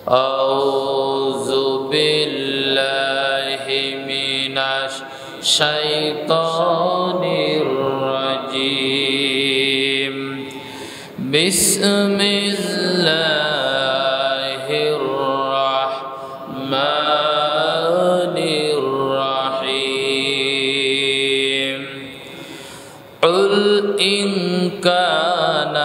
أعوذ بالله من الشيطان الرجيم بسم الله الرحمن الرحيم قل إن كان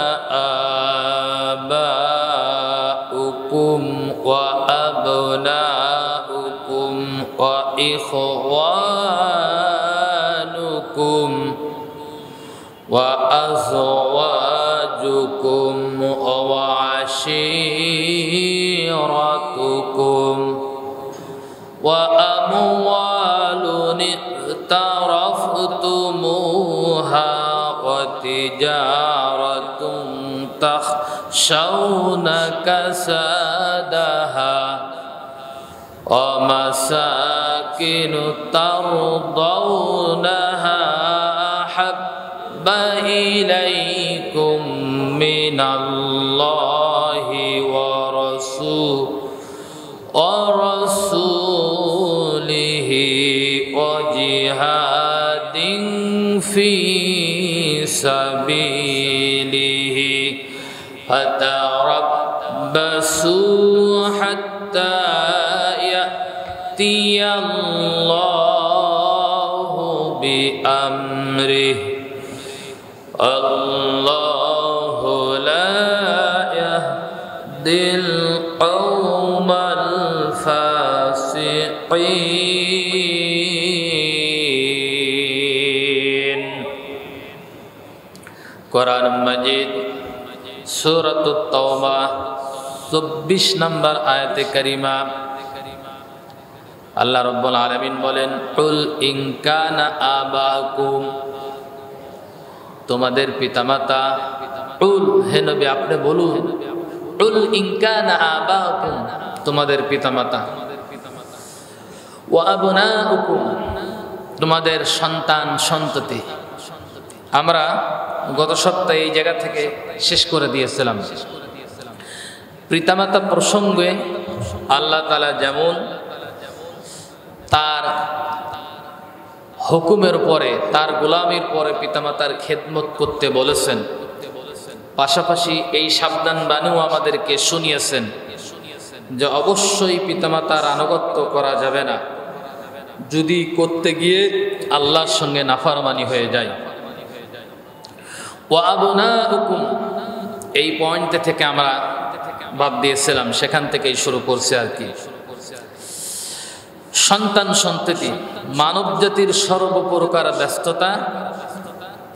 آباؤكم وأبناؤكم وإخوانكم وأزواجكم وعشيرتكم وأموال اقترفتموها وتجارة تخشون كسادها ومساكن ترضونها أحب إليكم من الله ورسوله وجهاد في سبيله فتربصوا حتى يأتي الله بأمره الله لا يهدي القوم الفاسقين কোরআন মাজিদ সূরাতুত তাওবা 24 নম্বর আয়াতে কারিমা আল্লাহ রাব্বুল আলামিন বলেন কুল ইন কানা আবাকুম তোমাদের পিতামাতা কুল হে নবী আপনি বলুন কুল ইন কানা আবাকুম তোমাদের পিতামাতা ওয়া আবনাউকুম তোমাদের সন্তান সন্ততি আমরা গত সপ্তাহে এই জায়গা থেকে শেষ করে দিয়েছিলাম পিতামাতা প্রসঙ্গে আল্লাহ তাআলা যেমন তার হুকুমের পরে তার গোলামির পরে পিতামাতার খেদমত করতে বলেছেন পাশাপাশি এই সাবধান বাণীও আমাদেরকে শুনিয়েছেন যে অবশ্যই পিতামাতার আনুগত্য করা যাবে না যদি করতে গিয়ে আল্লাহর সঙ্গে নাফরমানি হয়ে যায় ওয়া আবনাউকুম এই পয়েন্ট থেকে আমরা বাদ দিয়েছিলাম সেখান থেকেই শুরু করছি আর কি সন্তান সন্ততি মানব জাতির সর্বপ্রকার ব্যস্ততা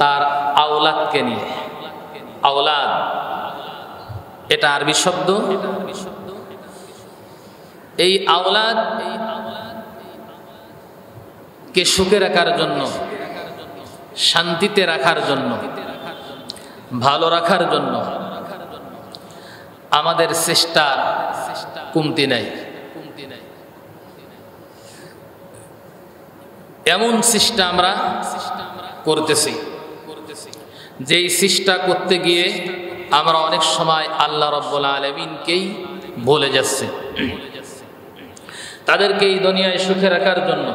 তার আওলাদকে নিয়ে আওলাদ এটা আরবি শব্দ এই আওলাদ কে সুখে রাখার জন্য শান্তিতে রাখার জন্য ভালো রাখার জন্য আমাদের চেষ্টা কমতি নাই এমন চেষ্টা আমরা করতেছি যেই চেষ্টা করতে গিয়ে আমরা অনেক সময় আল্লাহ রাব্বুল আলামিনকেই ভুলে যাচ্ছি তাদেরকে এই দুনিয়ায় সুখে রাখার জন্য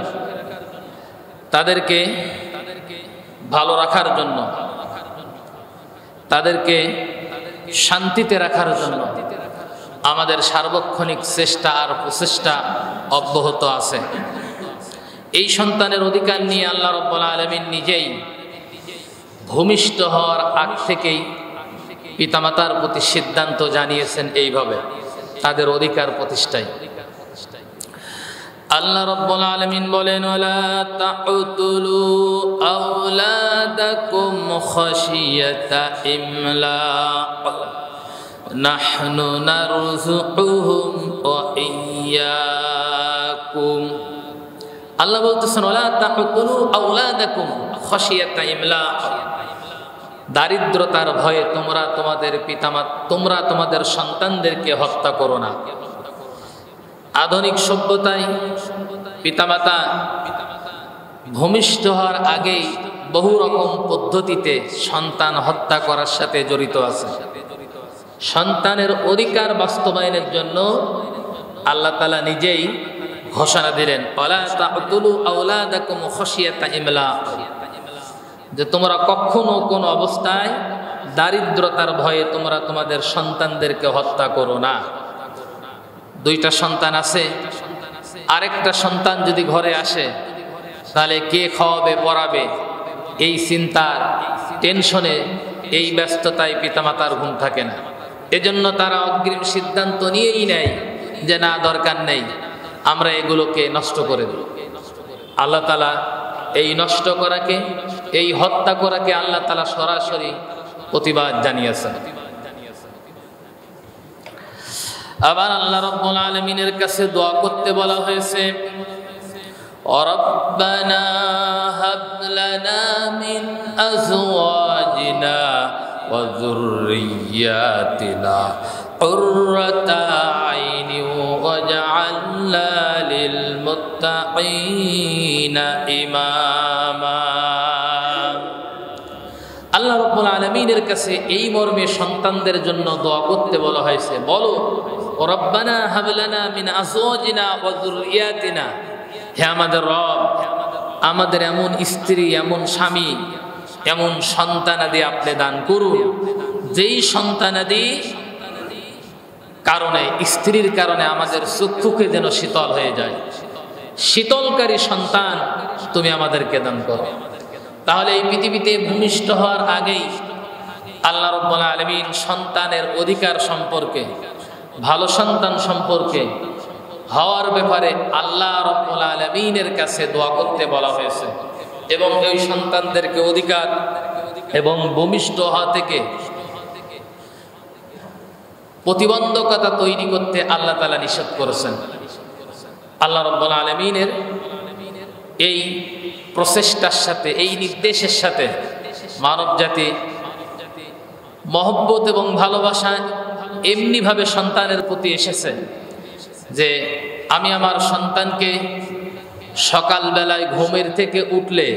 তাদেরকে ভালো রাখার জন্য তাদেরকে শান্তিতে রাখার জন্য আমাদের সার্বক্ষণিক চেষ্টা আর প্রচেষ্টা অব্যাহত আছে এই সন্তানের অধিকার নিয়ে আল্লাহ রাব্বুল আলামিন নিজেই ভূমিষ্ঠ হওয়ার আগ থেকেই পিতামাতার প্রতি সিদ্ধান্ত জানিয়েছেন এইভাবে তাদের অধিকার প্রতিষ্ঠায় আল্লাহ রাব্বুল আলামিন বলেন ওয়ালা তাকুতুলু আওলাদাকুম খাশিয়াতা ইমলাক নাহনু নারযুকুহুম ওয়া ইয়্যাকুম আল্লাহ বলতেছেন ওয়ালা তাকুতুলু আওলাদাকুম খাশিয়াতা ইমলাক দারিদ্রতার ভয়ে তোমরা তোমাদের সন্তানদেরকে হত্যা করো না আধুনিক সভ্যতায় পিতামাতা ভূমিষ্ঠ হওয়ার আগেই বহু রকম পদ্ধতিতে সন্তান হত্যা করার সাথে জড়িত আছে। সন্তানের অধিকার বাস্তবায়নের জন্য আল্লাহ তাআলা নিজেই ঘোষণা দিলেন, ওয়ালা তাকতুলু আওলাদাকুম খাশিয়াতা ইমলাক, যে তোমরা কখনো কোন অবস্থায় দারিদ্রতার ভয়ে তোমরা তোমাদের সন্তানদেরকে হত্যা করো না। দুইটা সন্তান আছে, আরেকটা সন্তান যদি ঘরে আসে তাহলে কে খাওয়াবে পড়াবে, এই চিন্তার টেনশনে, এই ব্যস্ততায় পিতামাতার ঘুম থাকে না। এজন্য তারা অগ্রিম সিদ্ধান্ত নিয়েই নেয় যে না, দরকার নেই, আমরা এগুলোকে নষ্ট করে দেব। আল্লাহ তাআলা এই নষ্ট করাকে, এই হত্যা করাকে আল্লাহ তাআলা সরাসরি প্রতিবাদ জানিয়েছেন। আবার আল্লাহ রাব্বুল আলামিনের কাছে দোয়া করতে বলা হয়েছে, রব্বানা হাব লানা মিন আজওয়াজিনা ওয়া যুররিয়াতিনা কুররাতা আইনি ওয়াজআলনা লিল মুত্তাকিনা ইমামা। আল্লাহ রাব্বুল আলামিনের কাছে এই মর্মে সন্তানদের জন্য দোয়া করতে বলা হয়েছে, বলো রব্বানা হাব লানা মিন আজওয়াজিনা ওয়া যুররিয়াতিনা, হে আমাদের রব, আমাদের এমন স্ত্রী, এমন স্বামী, এমন সন্তানাদি আপনি দান করুন, যেই সন্তানাদি কারণে, স্ত্রীর কারণে আমাদের চক্ষুকে যেন শীতল হয়ে যায়। শীতলকারী সন্তান তুমি আমাদেরকে দান করো। তাহলে এই পৃথিবীতে ভূমিষ্ঠ হওয়ার আগেই আল্লাহ রাব্বুল আলামিন সন্তানের অধিকার সম্পর্কে, ভালো সন্তান সম্পর্কে হওয়ার ব্যাপারে আল্লাহ রাব্বুল আলামিনের কাছে দোয়া করতে বলা হয়েছে। এবং এই সন্তানদেরকে অধিকার এবং ভূমিষ্ঠ হওয়া থেকে প্রতিবন্ধকতা তৈরি করতে আল্লাহ তাআলা নিষেধ করেছেন। আল্লাহ রাব্বুল আলামিনের এই প্রচেষ্টার সাথে, এই নির্দেশের সাথে মানব জাতি মহব্বত এবং ভালোবাসা এমনিভাবে সন্তানের প্রতি এসেছে যে আমি আমার সন্তানকে সকালবেলায় ঘুমের থেকে উঠলে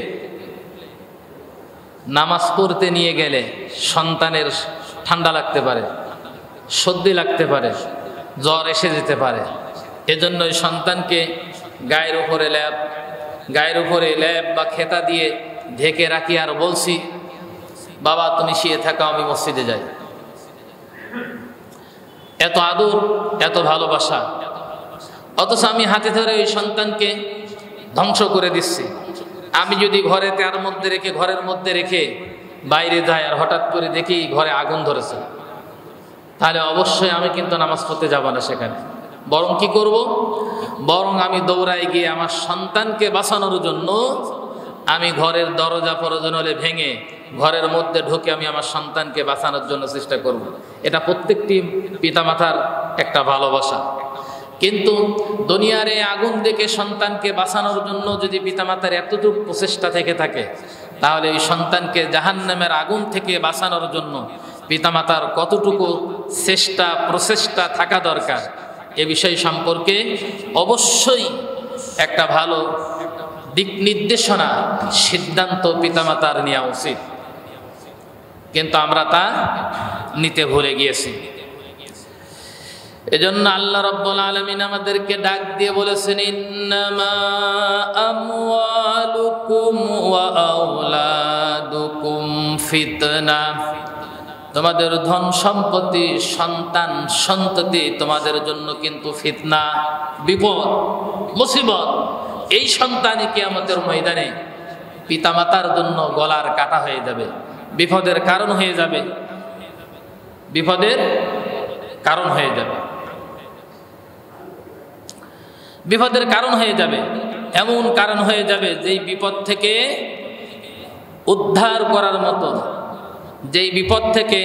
নামাজ পড়তে নিয়ে গেলে সন্তানের ঠান্ডা লাগতে পারে, সর্দি লাগতে পারে, জ্বর এসে যেতে পারে। এজন্য ওই সন্তানকে গায়ের উপরে ল্যাপ বা খেতা দিয়ে ঢেকে রাখি আর বলছি, বাবা তুমি শুয়ে থাকো, আমি মসজিদে যাই। এত আদর, এত ভালোবাসা, অথচ আমি হাতে ধরে ওই সন্তানকে ধ্বংস করে দিচ্ছি। আমি যদি ঘরের মধ্যে রেখে বাইরে যাই আর হঠাৎ করে দেখি ঘরে আগুন ধরেছে, তাহলে অবশ্যই আমি কিন্তু নামাজ পড়তে যাব না সেখানে। বরং কি করব? বরং আমি দৌড়াই গিয়ে আমার সন্তানকে বাঁচানোর জন্য আমি ঘরের দরজা প্রয়োজন হলে ভেঙে ঘরের মধ্যে ঢুকে আমি আমার সন্তানকে বাঁচানোর জন্য চেষ্টা করব। এটা প্রত্যেকটি পিতামাতার একটা ভালোবাসা। কিন্তু দুনিয়ার এই আগুন দেখে সন্তানকে বাঁচানোর জন্য যদি পিতামাতার এতটুকু প্রচেষ্টা থেকে থাকে, তাহলে এই সন্তানকে জাহান্নামের আগুন থেকে বাঁচানোর জন্য পিতামাতার কতটুকু প্রচেষ্টা থাকা দরকার, এ বিষয় সম্পর্কে অবশ্যই একটা ভালো দিক নির্দেশনা, সিদ্ধান্ত পিতামাতার নেওয়া উচিত। কিন্তু আমরা তা নিতে ভুলে গিয়েছি। এজন্য আল্লাহ রাব্বুল আলামিন আমাদেরকে ডাক দিয়ে বলেছেন, ইন্নামা আমওয়ালুকুম ওয়া আওলাদুকুম ফিতনা, তোমাদের ধন সম্পত্তি, সন্তান সন্ততি তোমাদের জন্য কিন্তু ফিতনা, বিপদ, মুসিবত। এই সন্তানই কিয়ামতের ময়দানে পিতামাতার জন্য গলার কাটা হয়ে যাবে, বিপদের কারণ হয়ে যাবে, বিপদের কারণ হয়ে যাবে, বিপদের কারণ হয়ে যাবে। এমন কারণ হয়ে যাবে যেই বিপদ থেকে উদ্ধার করার মতো, যেই বিপদ থেকে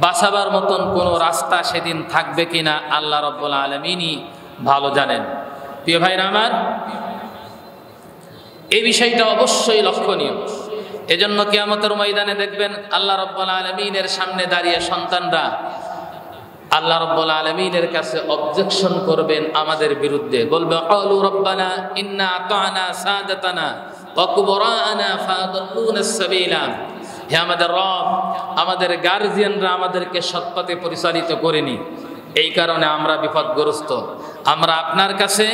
বাঁচাবার মতন কোনো রাস্তা সেদিন থাকবে কিনা আল্লাহ রাব্বুল আলামিনই ভালো জানেন। প্রিয় ভাইরা আমার, এই বিষয়টা অবশ্যই লক্ষণীয়। এজন্য কিয়ামতের ময়দানে দেখবেন আল্লাহ রাব্বুল আলামিনের সামনে দাঁড়িয়ে সন্তানরা আল্লাহ রাব্বুল আলামিনের কাছে অবজেকশন করবেন আমাদের বিরুদ্ধে, বলবে ক্বালু রব্বানা ইন্না আতা'না সাদাতানা ওয়া কুবরা'না ফাদাল্লুনাস সাবিলা, হে আমাদের রব, আমাদের গার্জিয়ানরা আমাদেরকে সৎ পথে পরিচালিত করেনি, এই কারণে আমরা বিপদগ্রস্ত। আমরা আপনার কাছে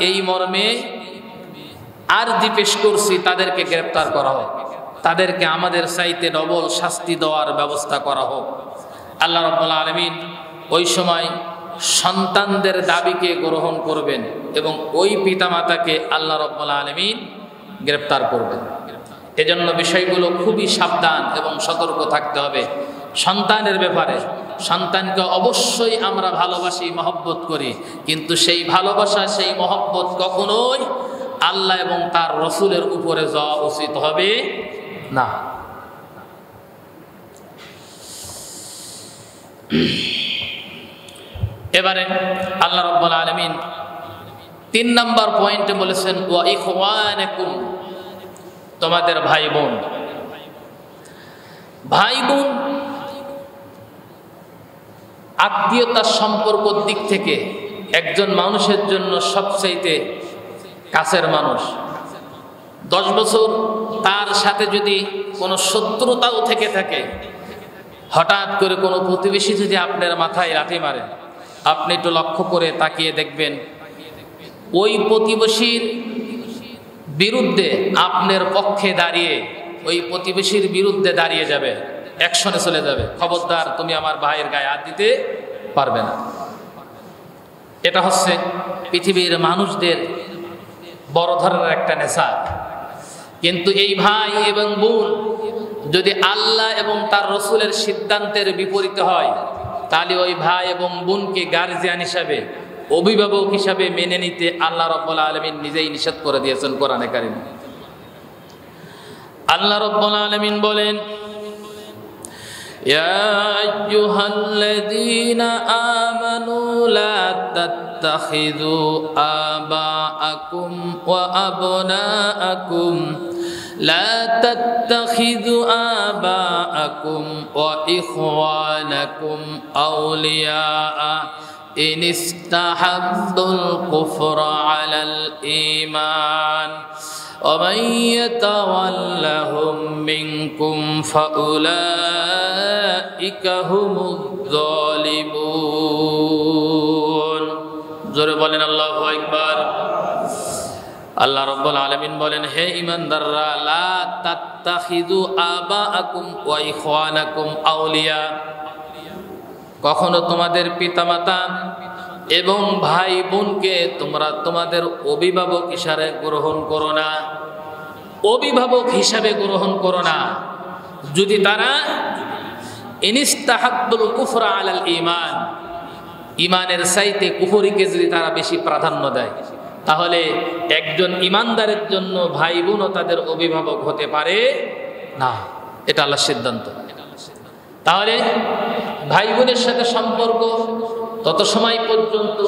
এই মর্মে আরজি পেশ করছি, তাদেরকে গ্রেপ্তার করা হোক, তাদেরকে আমাদের চাইতে ডবল শাস্তি দেওয়ার ব্যবস্থা করা হোক। আল্লাহ রাব্বুল আলামিন ওই সময় সন্তানদের দাবিকে গ্রহণ করবেন এবং ওই পিতামাতাকে আল্লাহ রাব্বুল আলামিন গ্রেপ্তার করবেন। এজন্য বিষয়গুলো খুবই সাবধান এবং সতর্ক থাকতে হবে সন্তানের ব্যাপারে। সন্তানকে অবশ্যই আমরা ভালোবাসি, মহব্বত করি, কিন্তু সেই ভালোবাসা, সেই মহব্বত কখনোই আল্লাহ এবং তার রসুলের উপরে যাওয়া উচিত হবে না। এবারে আল্লাহ রাব্বুল আলামিন 3 নম্বর পয়েন্টে বলেছেন ওয়া ইখওয়ানাকুম, তোমাদের ভাই বোন। ভাই বোন আত্মীয়তার সম্পর্কের দিক থেকে একজন মানুষের জন্য সবচাইতে কাছের মানুষ। 10 বছর তার সাথে যদি কোনো শত্রুতাও থেকে থাকে, হঠাৎ করে কোনো প্রতিবেশী যদি আপনার মাথায় লাঠি মারে, আপনি একটু লক্ষ্য করে তাকিয়ে দেখবেন ওই প্রতিবেশীর বিরুদ্ধে আপনার পক্ষে দাঁড়িয়ে, ওই প্রতিবেশীর বিরুদ্ধে দাঁড়িয়ে যাবে, অ্যাকশনে চলে যাবে, খবরদার তুমি আমার ভাইয়ের গায়ে হাত দিতে পারবে না। এটা হচ্ছে পৃথিবীর মানুষদের বড় ধরনের একটা নেশা। কিন্তু এই ভাই এবং বোন যদি আল্লাহ এবং তার রসুলের সিদ্ধান্তের বিপরীতে হয়, তাহলে ওই ভাই এবং বোনকে গার্জিয়ান হিসাবে, অভিভাবক হিসাবে মেনে নিতে আল্লাহ রাব্বুল আলামিন নিজেই নিষেধ করে দিয়েছেন কোরআনে কারিমে। আল্লাহ রাব্বুল আলামিন বলেন, ইয়া আইয়ুহাল্লাযীনা আমানু লা তাত্তাখিযু আবাআকুম ওয়া আবনাআকুম لا تتخذوا آباءكم وإخوانكم أولياء إن استحبوا الكفر على الإيمان ومن يتولهم منكم فأولئك هم الظالمون জোরে বলেন আল্লাহু আকবার। আল্লাহ রাব্বুল আলামিন বলেন, হে ঈমানদাররা, লা তাত্তাখিযু আবাআকুম ওয়া ইখওয়ানাকুম আউলিয়া, কখনো তোমাদের পিতামাতা এবং ভাই বোনকে তোমরা তোমাদের অভিভাবক হিসাবে গ্রহণ করো না, অভিভাবক হিসাবে গ্রহণ করো না যদি তারা ইনিস্তাহাব্বুল কুফরা আলাল ঈমান, ঈমানের চাইতে কুফরিকে যদি তারা বেশি প্রাধান্য দেয়, তাহলে একজন ঈমানদারের জন্য ভাই বোনও তাদের অভিভাবক হতে পারে না। এটা আল্লাহর সিদ্ধান্ত। তাহলে ভাই বোনের সাথে সম্পর্ক তত সময় পর্যন্ত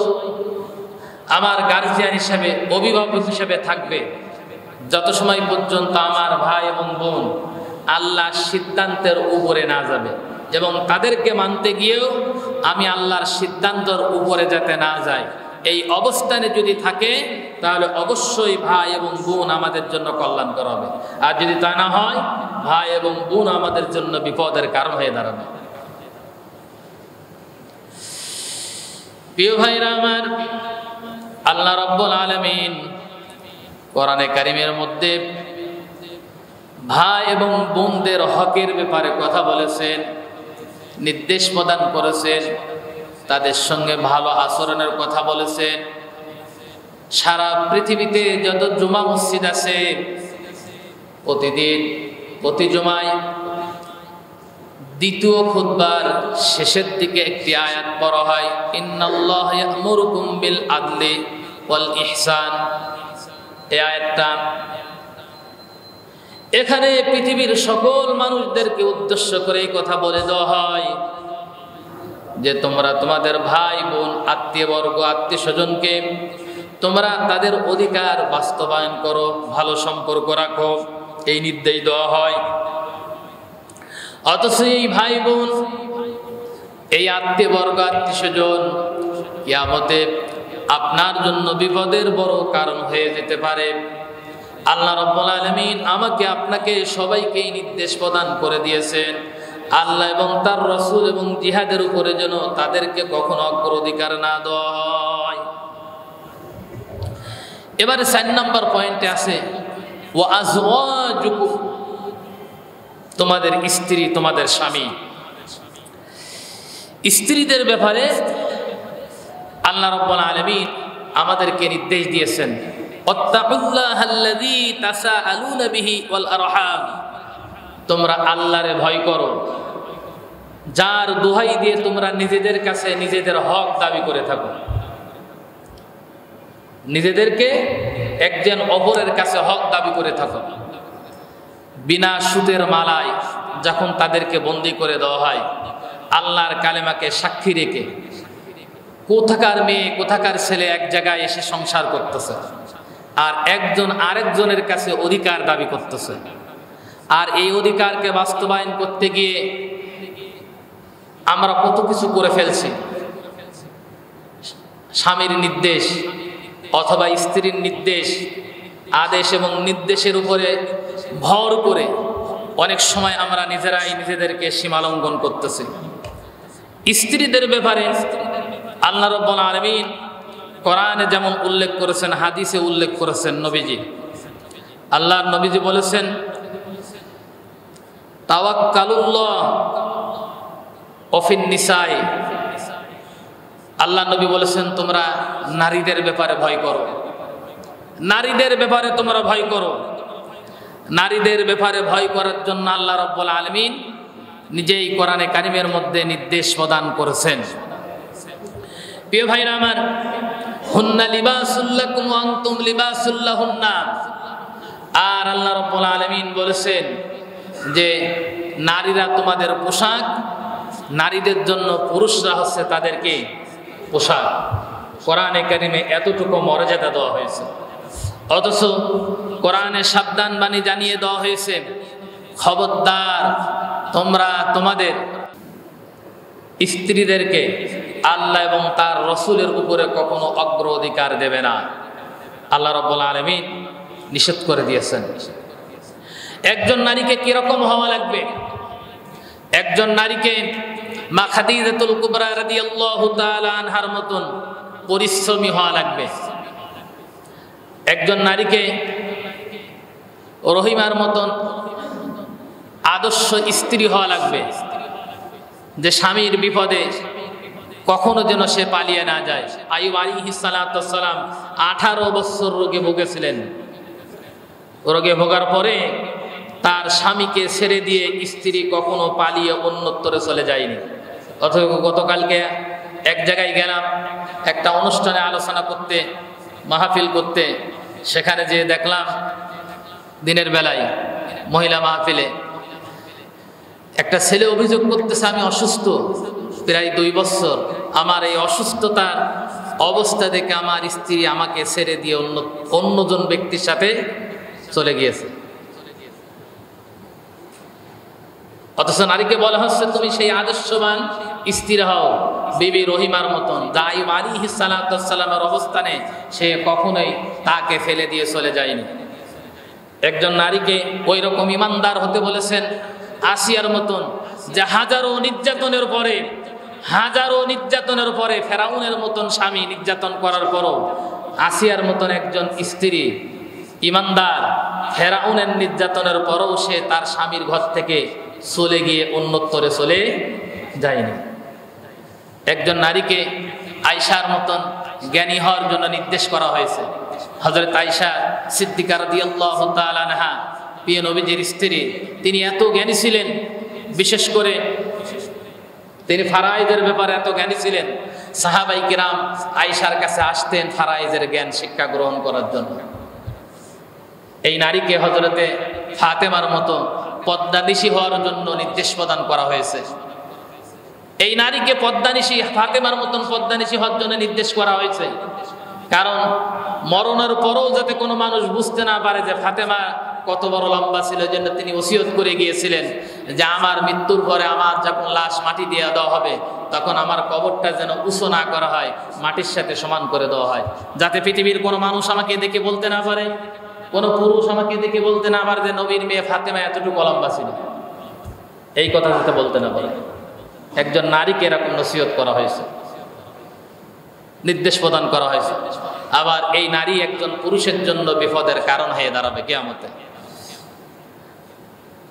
আমার গার্জিয়ান হিসাবে, অভিভাবক হিসাবে থাকবে যত সময় পর্যন্ত আমার ভাই এবং বোন আল্লাহর সিদ্ধান্তের উপরে না যাবে, এবং তাদেরকে মানতে গিয়েও আমি আল্লাহর সিদ্ধান্তের উপরে যাতে না যাই, এই অবস্থানে যদি থাকে তাহলে অবশ্যই ভাই এবং বোন আমাদের জন্য কল্যাণকর হবে। আর যদি তা না হয়, ভাই এবং বোন আমাদের জন্য বিপদের কারণ হয়ে দাঁড়াবে। প্রিয় ভাইরা আমার, আল্লাহ রাব্বুল আলামিন কোরআনে কারিমের মধ্যে ভাই এবং বোনদের হকের ব্যাপারে কথা বলেছেন, নির্দেশ প্রদান করেছেন, তাদের সঙ্গে ভালো আচরণের কথা বলেছেন। সারা পৃথিবীতে যত জুমা মসজিদ আছে, প্রতিদিন প্রতি জুমায় দ্বিতীয় খুতবার শেষের দিকে একটি আয়াত পড়া হয়, ইন্নাল্লাহা ইয়া'মুরুকুম বিল আদলি ওয়াল ইহসান। এই আয়াতটা এখানে পৃথিবীর সকল মানুষদেরকে উদ্দেশ্য করে এই কথা বলে দেওয়া হয় যে তোমরা তোমাদের ভাই বোন, আত্মীয়বর্গ, আত্মীয় স্বজনকে তোমরা তাদের অধিকার বাস্তবায়ন করো, ভালো সম্পর্ক রাখো, এই নির্দেশ দেওয়া হয়। অথচ এই ভাই বোন, এই আত্মীয়বর্গ, আত্মীয় স্বজন কিয়ামতে আপনার জন্য বিপদের বড় কারণ হয়ে যেতে পারে। আল্লাহ রাব্বুল আলামিন আমাকে, আপনাকে, সবাইকে নির্দেশ প্রদান করে দিয়েছেন, আল্লাহ এবং তার রাসূল এবং জিহাদের উপরে যেন তাদেরকে কখনো অগ্রাধিকার না দেওয়া হয়। এবারে 4 নম্বর পয়েন্টে আছে ওয়া আজওয়াজুকুম, তোমাদের স্ত্রী, তোমাদের স্বামী। স্ত্রীদের ব্যাপারে আল্লাহ রাব্বুল আলামিন আমাদেরকে নির্দেশ দিয়েছেন, ওয়াত্তাকুল্লাহাল্লাযী তাসাআলুনা বিহি ওয়াল আরহাম, তোমরা আল্লাহরে ভয় করো, যার দোহাই দিয়ে তোমরা নিজেদের কাছে নিজেদের হক দাবি করে থাকো। নিজেদেরকে একজন অপরের কাছে হক দাবি করে থাকো। বিনা সুদের মালায় যখন তাদেরকে বন্দী করে দেওয়া হয়, আল্লাহর কালেমাকে সাক্ষী রেখে কোথাকার মেয়ে কোথাকার ছেলে এক জায়গায় এসে সংসার করতেছে, আর একজন আরেকজনের কাছে অধিকার দাবি করতেছে। আর এই অধিকারকে বাস্তবায়ন করতে গিয়ে আমরা কত কিছু করে ফেলছি। স্বামীর নির্দেশ অথবা স্ত্রীর নির্দেশ, আদেশ এবং নির্দেশের উপরে ভর করে অনেক সময় আমরা নিজেরাই নিজেদেরকে সীমালঙ্ঘন করতেছি। স্ত্রীদের ব্যাপারে আল্লাহ রাব্বুল আলামিন কোরআনে যেমন উল্লেখ করেছেন, হাদিসে উল্লেখ করেছেন নবীজি। আল্লাহর নবীজি বলেছেন, তাওয়াক্কালুল্লাহ ওফিন নিসাই, আল্লাহ নবী বলেছেন তোমরা নারীদের ব্যাপারে ভয় করো, নারীদের ব্যাপারে তোমরা ভয় করো। নারীদের ব্যাপারে ভয় করার জন্য আল্লাহ রাব্বুল আলামিন নিজেই কোরআনে কারিমের মধ্যে নির্দেশ প্রদান করেছেন। প্রিয় ভাইরা আমার, হুন্না লিবাসুল লাকুম ওয়া আনতুম লিবাসুল লাহুন্না, আর আল্লাহ রাব্বুল আলামিন বলেছেন যে নারীরা তোমাদের পোশাক, নারীদের জন্য পুরুষরা হচ্ছে তাদেরকে পোশাক। কোরআনে কারিমে এতটুকু মর্যাদা দেওয়া হয়েছে, অথচ কোরআনে সাবধান বাণী জানিয়ে দেওয়া হয়েছে, খবরদার তোমরা তোমাদের স্ত্রীদেরকে আল্লাহ এবং তার রসুলের উপরে কখনো অগ্রাধিকার দেবে না। আল্লাহ রাব্বুল আলামিন নিষেধ করে দিয়েছেন। একজন নারীকে কিরকম হওয়া লাগবে? একজন নারীকে মা খাদিজাতুল কুবরা রাদিয়াল্লাহু তাআলা আনহার মতন পরিশ্রমী হওয়া লাগবে। একজন নারীকে রহিমার মতন আদর্শ স্ত্রী হওয়া লাগবে, যে স্বামীর বিপদে কখনো যেন সে পালিয়ে না যায়। আইয়ুব আলাইহিস সালাতু সালাম 18 বছর রোগে ভুগেছিলেন। রোগে ভোগার পরে তার স্বামীকে ছেড়ে দিয়ে স্ত্রী কখনো পালিয়ে অন্যত্রে চলে যায়নি। অথচ গতকালকে এক জায়গায় গেলাম একটা অনুষ্ঠানে আলোচনা করতে, মাহফিল করতে, সেখানে যেয়ে দেখলাম দিনের বেলায় মহিলা মাহফিলে একটা ছেলে অভিযোগ করতেছে, আমি অসুস্থ প্রায় 2 বছর, আমার এই অসুস্থতার অবস্থা দেখে আমার স্ত্রী আমাকে ছেড়ে দিয়ে অন্যজন ব্যক্তির সাথে চলে গিয়েছে। অথচ নারীকে বলা হচ্ছে তুমি সেই আদর্শবান স্ত্রী হও, বিবি রহিমার মতন। আইয়ুব আলাইহিস সালাতু সালামের অবস্থানে সে কখনোই তাকে ফেলে দিয়ে চলে যায়নি। একজন নারীকে ওই রকম ইমানদার হতে বলেছেন, আসিয়ার মতন, যে হাজারো নির্যাতনের পরে ফেরাউনের মতন স্বামী নির্যাতন করার পরও আসিয়ার মতন একজন স্ত্রী ইমানদার, ফেরাউনের নির্যাতনের পরও সে তার স্বামীর ঘর থেকে চলে গিয়ে অন্যত্রে চলে যায়নি। একজন নারীকে আয়েশার মতন জ্ঞানী হওয়ার জন্য নির্দেশ করা হয়েছে। হযরত আয়েশা সিদ্দিকা রাদিয়াল্লাহু তাআলা আনহা, প্রিয় নবীজির স্ত্রী, তিনি এত জ্ঞানী ছিলেন, বিশেষ করে তিনি ফারায়েজের ব্যাপারে এত জ্ঞানী ছিলেন, সাহাবায়ে কিরাম আয়েশার কাছে আসতেন ফারায়েজের জ্ঞান শিক্ষা গ্রহণ করার জন্য। এই নারীকে হযরতে ফাতেমার মতো পদ্মানিশী হওয়ার জন্য নির্দেশ প্রদান করা হয়েছে। এই নারীকে পদ্মানিশী, ফাতেমার মতন পদ্মানিশী হওয়ার জন্য নির্দেশ করা হয়েছে, কারণ মরণের পরেও যাতে কোনো মানুষ বুঝতে না পারে যে ফাতেমা কত বড় লম্বা ছিল, জন্য তিনি ওসিয়ত করে গিয়েছিলেন যে আমার মৃত্যুর পরে আমার যখন লাশ মাটি দিয়ে দেওয়া হবে তখন আমার কবরটা যেন উঁচু না করা হয়, মাটির সাথে সমান করে দেওয়া হয়, যাতে পৃথিবীর কোনো মানুষ আমাকে দেখে বলতে না পারে, কোনো পুরুষ আমাকে দেখে বলতে না পারে যে নবীর মেয়ে ফাতেমা এতটুকু লম্বা ছিল। এই কথা যাতে বলতে না পারে। একজন নারীকে এরকম নসিহত করা হয়েছে, নির্দেশ প্রদান করা হয়েছে। আবার এই নারী একজন পুরুষের জন্য বিপদের কারণ হয়ে দাঁড়াবে কিয়ামতে।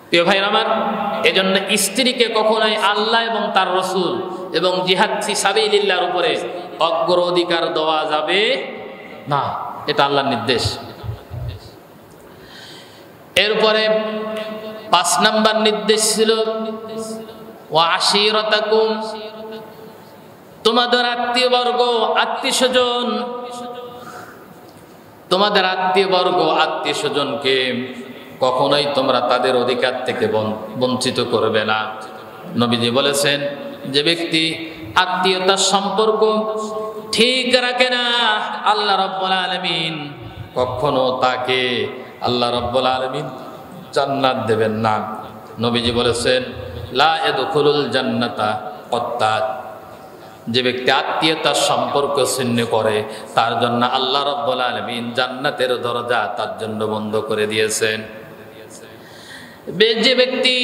প্রিয় ভাইরা আমার, এজন্য স্ত্রীকে কখনোই আল্লাহ এবং তার রাসূল এবং জিহাদ ফি সাবিলিল্লাহর উপরে অগ্রাধিকার দেওয়া যাবে না, এটা আল্লাহর নির্দেশ। এরপরে 5 নাম্বার নির্দেশ ছিল ওয়া আশিরাতাকুম, তোমাদের আত্মীয়বর্গ, আত্মীয়স্বজন, তোমাদের আত্মীয়বর্গ, আত্মীয়স্বজনকে কখনোই তোমরা তাদের অধিকার থেকে বঞ্চিত করবে না। নবীজি বলেছেন, যে ব্যক্তি আত্মীয়তার সম্পর্ক ঠিক রাখে না, আল্লাহ রাব্বুল আলামিন কখনো তাকে আল্লাহ রাব্বুল আলামিন জান্নাত দেবেন না। নবীজি বলেছেন, লা ইয়াদখুলুল জান্নাতা কত্তাত, যে ব্যক্তি আত্মীয়তার সম্পর্ক ছিন্ন করে তার জন্য আল্লাহ রাব্বুল আলামিন জান্নাতের দরজা তার জন্য বন্ধ করে দিয়েছেন। যে ব্যক্তি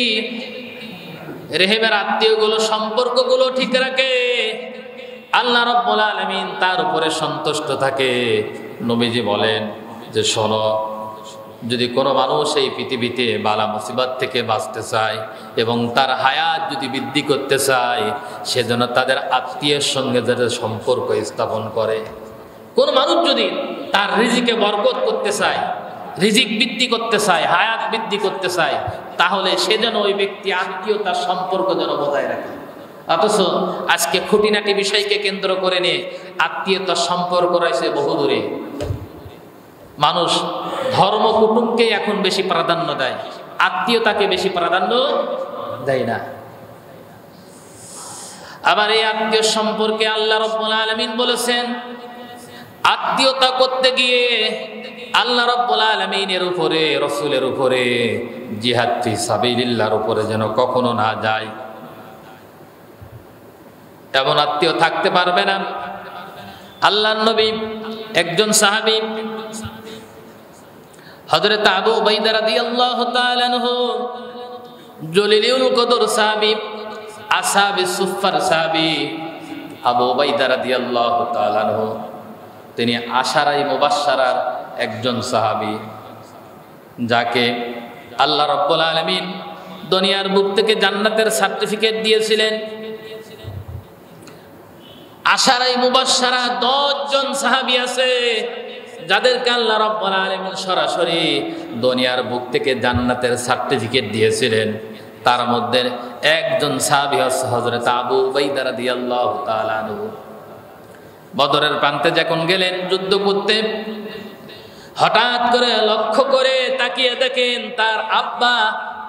রেহেমের আত্মীয়গুলো সম্পর্কগুলো ঠিক রাখে, আল্লাহ রাব্বুল আলামিন তার উপরে সন্তুষ্ট থাকে। নবীজি বলেন যে শোনো, যদি কোনো মানুষ এই পৃথিবীতে বালা মুসিবত থেকে বাঁচতে চায় এবং তার হায়াত যদি বৃদ্ধি করতে চায়, সেজন্য তাদের আত্মীয়ের সঙ্গে যাদের সম্পর্ক স্থাপন করে। কোন মানুষ যদি তার রিজিকে বরকত করতে চায়, রিজিক বৃদ্ধি করতে চায়, হায়াত বৃদ্ধি করতে চায়, তাহলে সেজন্য ওই ব্যক্তি আত্মীয়তার সম্পর্ক যেন বজায় রাখে। অথচ আজকে খুঁটিনাটি বিষয়কে কেন্দ্র করে নিয়ে আত্মীয়তার সম্পর্ক রয়েছে বহুদূরে। মানুষ ধর্ম কুটুমকে এখন বেশি প্রাধান্য দেয়, আত্মীয়তাকে বেশি প্রাধান্য দেয় না। আবার এই আত্মীয় সম্পর্কে আল্লাহ রাব্বুল আলামিন বলেছেন, আত্মীয়তা করতে গিয়ে আল্লাহ রাব্বুল আলামিনের উপরে, রাসূলের উপরে, জিহাদ ফি সাবিলিল্লাহর উপরে যেন কখনো না যায়। এমন আত্মীয় থাকতে পারবে না। আল্লাহর নবী একজন সাহাবী হযরত আবু উবাইদা রাদিয়াল্লাহু তাআলা আনহু, জলিলুল কদর সাহাবী, আসহাবে সুফফার সাহাবী আবু উবাইদা রাদিয়াল্লাহু তাআলা আনহু, তিনি আশারায়ে মুবাশশারার একজন সাহাবী, যাকে আল্লাহ রাব্বুল আলামিন দুনিয়ার বুক থেকে জান্নাতের সার্টিফিকেট দিয়েছিলেন। আশারায়ে মুবাশশারা 10 জন সাহাবী আছে যাদেরকে আল্লাহ রাব্বুল আলামিন সরাসরি দুনিয়ার বুক থেকে জান্নাতের সার্টিফিকেট দিয়েছিলেন। তার মধ্যে একজন সাহাবী হচ্ছে হযরত আবু উবাইদা রাদিয়াল্লাহু তাআলা আনহু। বদরের প্রান্তে যখন গেলেন যুদ্ধ করতে, হঠাৎ করে লক্ষ্য করে তাকিয়ে দেখেন তার আব্বা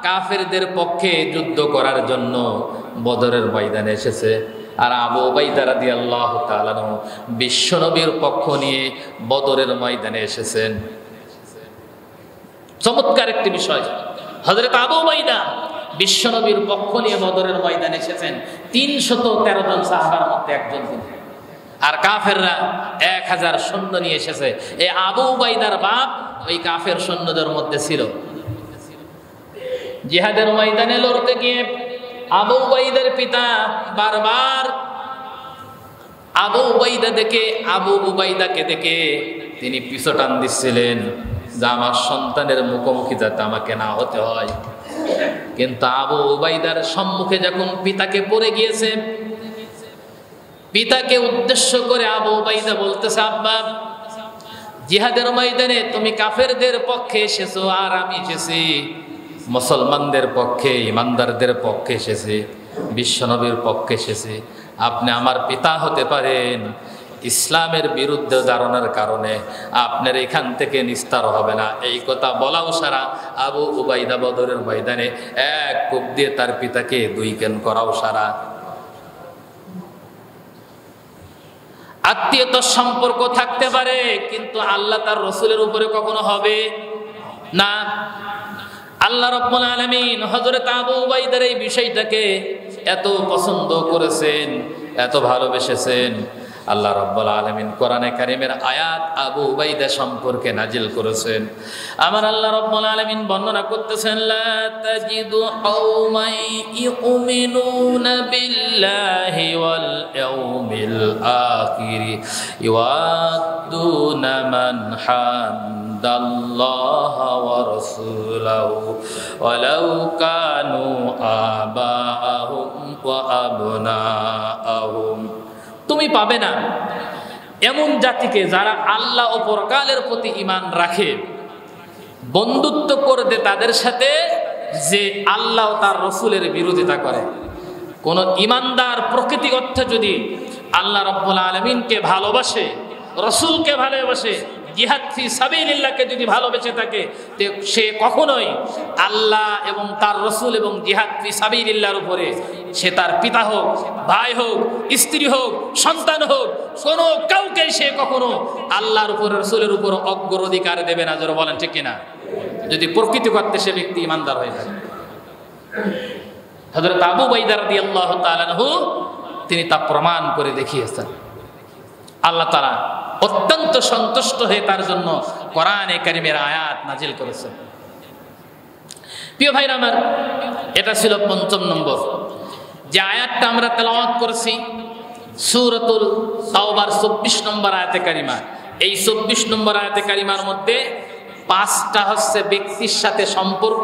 কাফেরদের পক্ষে যুদ্ধ করার জন্য বদরের ময়দানে এসেছে, আর আবু উবাইদা রাদিয়াল্লাহু তাআলা আনহু বিশ্বনবীর পক্ষ নিয়ে বদরের ময়দানে এসেছেন। চমৎকার একটি বিষয়, হযরত আবু উবাইদা বিশ্বনবীর পক্ষ নিয়ে বদরের ময়দানে এসেছেন। 313 জন সাহাবার মধ্যে একজন তিনি, আর কাফেররা 1000 সৈন্য নিয়ে এসেছে। এই আবু উবাইদার বাপ ওই কাফের সৈন্যদের মধ্যে ছিল। জিহাদের ময়দানে লড়তে গিয়ে আবু উবাইদার পিতা বারবার আবু উবাইদাকে দেখে তিনি পিছু টান দিচ্ছিলেন যে আমার সন্তানের মুখোমুখি যাতে আমাকে না হতে হয়। কিন্তু আবু উবাইদার সম্মুখে যখন পিতাকে পড়ে গিয়েছে, পিতাকে উদ্দেশ্য করে আবু উবাইদা বলতেছে, আব্বা, জিহাদের ময়দানে তুমি কাফেরদের পক্ষে এসেছো, আর আমি এসেছি মুসলমানদের পক্ষে, ইমানদারদের পক্ষে এসেছি, বিশ্বনবীর পক্ষে এসেছি। আপনি আমার পিতা হতে পারেন, ইসলামের বিরুদ্ধে দাঁড়ানোর কারণে আপনার এখান থেকে নিস্তার হবে না। এই কথা বলাও সারা আবু উবাইদা বদরের ময়দানে এক কোপ দিয়ে তার পিতাকে 2 কেন করাও সারা। আত্মীয়তার সম্পর্ক থাকতে পারে, কিন্তু আল্লাহ তার রাসূলের উপরে কখনো হবে না। আল্লাহ রাব্বুল আলামিন হযরত আবু উবাইদার এই বিষয়টাকে এত পছন্দ করেছেন, এত ভালোবেসেছেন। আল্লাহ রাব্বুল আলামিন কোরআনে কারীমের আয়াত আবু উবাইদা সম্পর্কে নাজিল করেছেন। আমার আল্লাহ রাব্বুল আলামিন বর্ণনা করতেছেন, লা তাজিদু কওমান ইউমিনুনা বিল্লাহি ওয়াল ইয়াউমিল আখির ইওয়াদুনা মান হাদাল্লাহা ওয়া রাসূলাহু ওয়ালাউ কানু আবাহুম ওয়া আবনাআহুম। তুমি পাবে না এমন জাতিকে যারা আল্লাহ ও পরকালের প্রতি ঈমান রাখে, বন্ধুত্ব করতে তাদের সাথে যে আল্লাহ ও তার রাসূলের বিরোধিতা করে। কোন ঈমানদার প্রকৃতি অর্থে যদি আল্লাহ রাব্বুল আলামিনকে ভালোবাসে, রাসূলকে ভালোবাসে, জিহাদ ফি সাবিলিল্লাহকে যদি ভালোবেসে থাকে, সে কখনোই আল্লাহ এবং তার রাসূল এবং জিহাদ ফি সাবিলিল্লাহর উপরে, সে তার পিতা হোক, ভাই হোক, স্ত্রী হোক, সন্তান হোক, কোনো কাউকে সে কখনো আল্লাহর উপর, রাসূলের উপর অগ্রাধিকার দেবে না। যারা বলেন ঠিক কিনা? যদি প্রকৃতি করতে সে ব্যক্তি ঈমানদার হয়ে থাকে। হযরত আবু উবাইদা রাদিয়াল্লাহু তাআলা আনহু তিনি তা প্রমাণ করে দেখিয়েছেন। আল্লাহ তাআলা অত্যন্ত সন্তুষ্ট হয়ে তার জন্য কোরআনে কারীমের আয়াত নাজিল করেছেন। প্রিয় ভাইরা আমার, এটা ছিল ৫ম নম্বর যে আয়াতটা আমরা তেলাওয়াত করেছি, সূরাতুল তাওবার ২৪ নম্বর আয়াতে কারিমা। এই ২৪ নম্বর আয়াতে কারিমার মধ্যে ৫টা হচ্ছে ব্যক্তির সাথে সম্পর্ক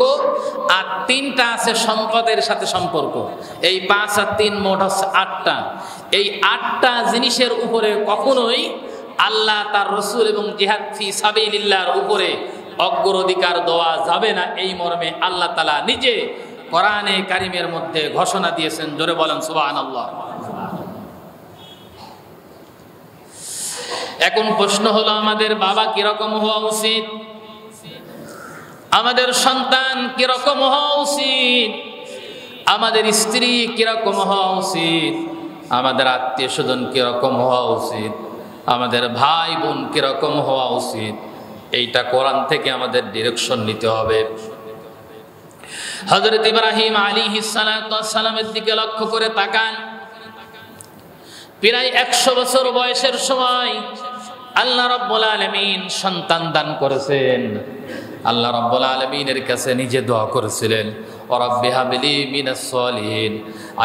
আর ৩টা আছে সম্পদের সাথে সম্পর্ক। এই ৫ আর ৩ মোট হচ্ছে ৮টা। এই ৮টা জিনিসের উপরে কখনোই আল্লাহ তার রাসূল এবং জিহাদ ফি সাবিলিল্লাহর উপরে অগ্রাধিকার দেওয়া যাবে না। এই মর্মে আল্লাহ তাআলা নিজে কোরআনে কারীমের মধ্যে ঘোষণা দিয়েছেন। জোরে বলেন সুবহানাল্লাহ। এখন প্রশ্ন হলো, আমাদের বাবা কিরকম হওয়া উচিত? আমাদের সন্তান কিরকম হওয়া উচিত? আমাদের স্ত্রী কিরকম হওয়া উচিত? আমাদের আত্মীয় স্বজন কিরকম হওয়া উচিত? আমাদের ভাই বোন কিরকম হওয়া উচিত? এইটা কোরআন থেকে আমাদের ডিরেকশন নিতে হবে। হযরত ইব্রাহিম আলাইহিস সালাতু ওয়াস সালামের দিকে লক্ষ্য করে তাকান। প্রায় ১০০ বছর বয়সের সময় আল্লাহ রাব্বুল আলামিন সন্তান দান করেছেন। আল্লাহ রাব্বুল আলামিনের কাছে নিজে দোয়া করেছিলেন, রাব্বি হাবলি মিনাস সলিহিন,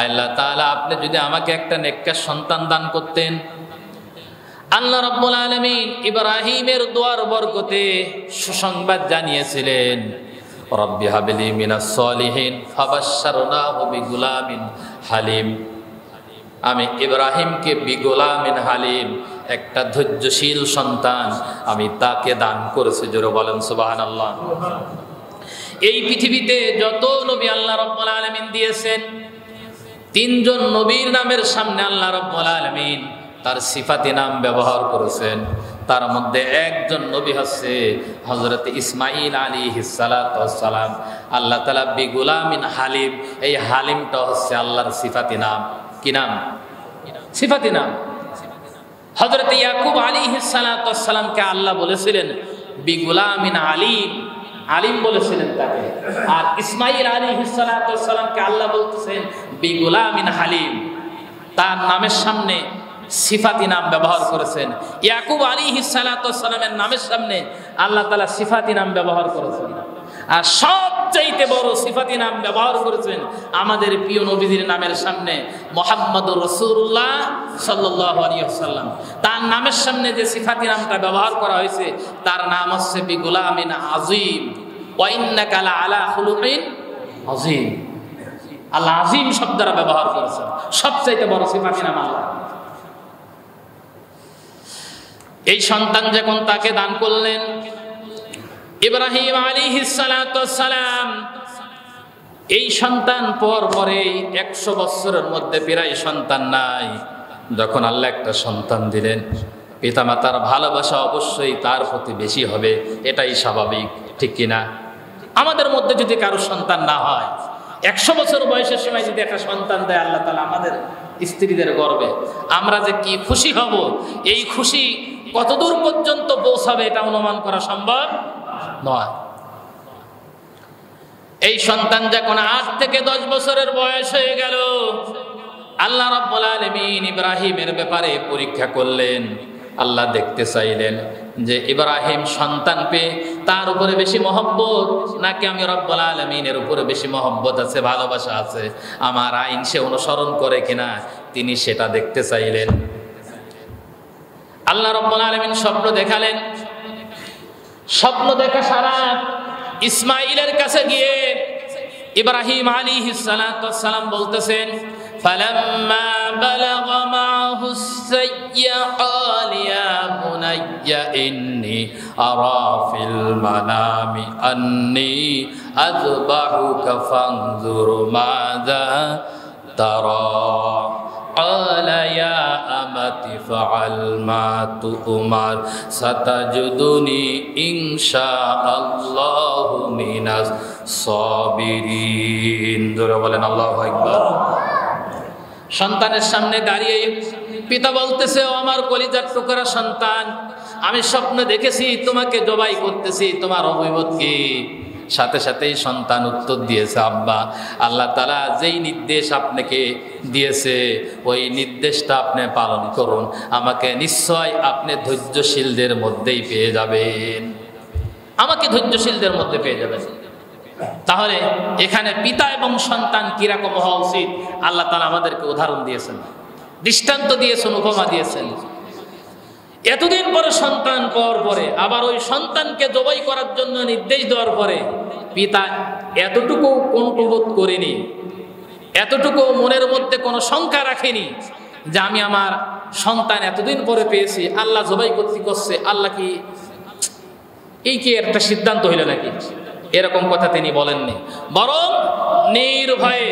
আল্লাহ তাআলা আপনি যদি আমাকে একটা নেককার সন্তান দান করতেন। আল্লাহ রাব্বুল আলামিন ইব্রাহিমের দোয়ার বরকতে সুসংবাদ জানিয়েছিলেন, রাব্বি হাবলি মিনাস সলিহিন ফাবাশশারনাহু বিগুলামিন হালিম। আমি ইব্রাহিমকে বিগুলামিন হালিম, একটা ধৈর্যশীল সন্তান আমি তাকে দান করেছি। জোরে বলেন সুবহানাল্লাহ। এই পৃথিবীতে যত নবী আল্লাহ রাব্বুল আলামিন দিয়েছেন, ৩ জন নবীর নামের সামনে আল্লাহ রাব্বুল আলামিন তার সিফাতি নাম ব্যবহার করেছেন। তার মধ্যে একজন নবী হচ্ছে হযরত ইসমাঈল আলাইহিস সালাতু ওয়াস সালাম। আল্লাহ তাআলা বিগুলামিন হালিম, এই হালিমটা হচ্ছে আল্লাহর সিফাতি নাম। কি নাম? সিফাতি নাম। হযরত ইয়াকুব আলাইহিস সালাতু ওয়াস সালামকে আল্লাহ বলেছিলেন বিগুলামিন আলিম, আলিম বলেছিলেন তাকে। আর ইসমাঈল আলাইহিস সালাতু ওয়াস সালামকে আল্লাহ বলতেছেন বিগুলামিন হালিম। তার নামের সামনে সিফাতি নাম ব্যবহার করেছেন। ইয়াকুব আলাইহিস সালাতু ওয়াস সালামের নামের সামনে আল্লাহ তাআলা সিফাতি নাম ব্যবহার করেছেন। আর সবচাইতে বড় সিফাতি নাম ব্যবহার করেছেন আমাদের প্রিয় নবীজির নামের সামনে, মুহাম্মদুর রাসূলুল্লাহ সাল্লাল্লাহু আলাইহি ওয়াসাল্লাম। তার নামের সামনে যে সিফাতি নামটা ব্যবহার করা হয়েছে তার নাম হচ্ছে বিগুলামিন আযীম, ওয়া ইন্নাকা লাআলা খুলুকিন আযীম। আল্লাহ আযীম শব্দটা ব্যবহার করেছেন, সবচাইতে বড় সিফাতি নাম আল্লাহ। এই সন্তান যখন তাকে দান করলেন, ইব্রাহিম আলাইহিস সালাতু ওয়াস সালাম এই সন্তান পরে ১০০ বছরের মধ্যে প্রায় সন্তান নাই। যখন আল্লাহ একটা সন্তান দিলেন, পিতামাতার ভালোবাসা অবশ্যই তার প্রতি বেশি হবে, এটাই স্বাভাবিক, ঠিক কিনা? আমাদের মধ্যে যদি কারো সন্তান না হয়, ১০০ বছর বয়সের সময় যদি একটা সন্তান দেয় আল্লাহ তাআলা আমাদের স্ত্রীদের গর্বে, আমরা যে কি খুশি হব, এই খুশি কতদূর পর্যন্ত পৌঁছাবে এটা অনুমান করা সম্ভব নয়। এই সন্তান যখন ৮ থেকে ১০ বছরের বয়স হয়ে গেল, আল্লাহ রাব্বুল আলামিন ইব্রাহিমের ব্যাপারে পরীক্ষা করলেন। আল্লাহ দেখতে চাইলেন যে ইব্রাহিম সন্তান পেয়ে তার উপরে বেশি মহব্বত নাকি আমি রব্বুল আলামিনের উপরে বেশি মহব্বত আছে, ভালোবাসা আছে, আমার আইন সে অনুসরণ করে কিনা তিনি সেটা দেখতে চাইলেন। আল্লাহ রাব্বুল আলামিন স্বপ্ন দেখালেন। স্বপ্ন দেখা সারা ইসমাইলের কাছে গিয়ে ইব্রাহিম আলাইহিস সালাতু ওয়াস সালাম বলতেছেন, فلما بلغ معه السعي قال يا بني إني أرى في المنام أني أذبحك فانظر ماذا ترى قال يا أمت فعل ما تؤمر ستجدني إن شاء الله من الصابرين জোরে বলেন আল্লাহু আকবার। সন্তানের সামনে দাঁড়িয়ে পিতা বলতেছে, ও আমার কলিজার টুকরা সন্তান, আমি স্বপ্ন দেখেছি তোমাকে জবাই করতেছি, তোমার অভিমত কি? সাথে সাথেই সন্তান উত্তর দিয়েছে, আব্বা আল্লাহ তাআলা যেই নির্দেশ আপনাকে দিয়েছে ওই নির্দেশটা আপনি পালন করুন, আমাকে নিশ্চয় আপনি ধৈর্যশীলদের মধ্যেই পেয়ে যাবেন, আমাকে ধৈর্যশীলদের মধ্যে পেয়ে যাবেন। তাহলে এখানে পিতা এবং সন্তান কিরকম হওয়া উচিত আল্লাহ তাআলা আমাদেরকে উদাহরণ দিয়েছেন, দৃষ্টান্ত দিয়েছেন, উপমা দিয়েছেন। এতদিন পরে সন্তান পাওয়ার পরে আবার ওই সন্তানকে জবাই করার জন্য নির্দেশ দেওয়ার পরে পিতা এতটুকু কণ্ঠবোধ করেনি, এতটুকু মনের মধ্যে কোনো শঙ্কা রাখেনি যে আমি আমার সন্তান এতদিন পরে পেয়েছি, আল্লাহ জবাই করছে, আল্লাহ কি এই কি একটা সিদ্ধান্ত হইল নাকি, এরকম কথা তিনি বলেননি। বরং নির্ভয়ে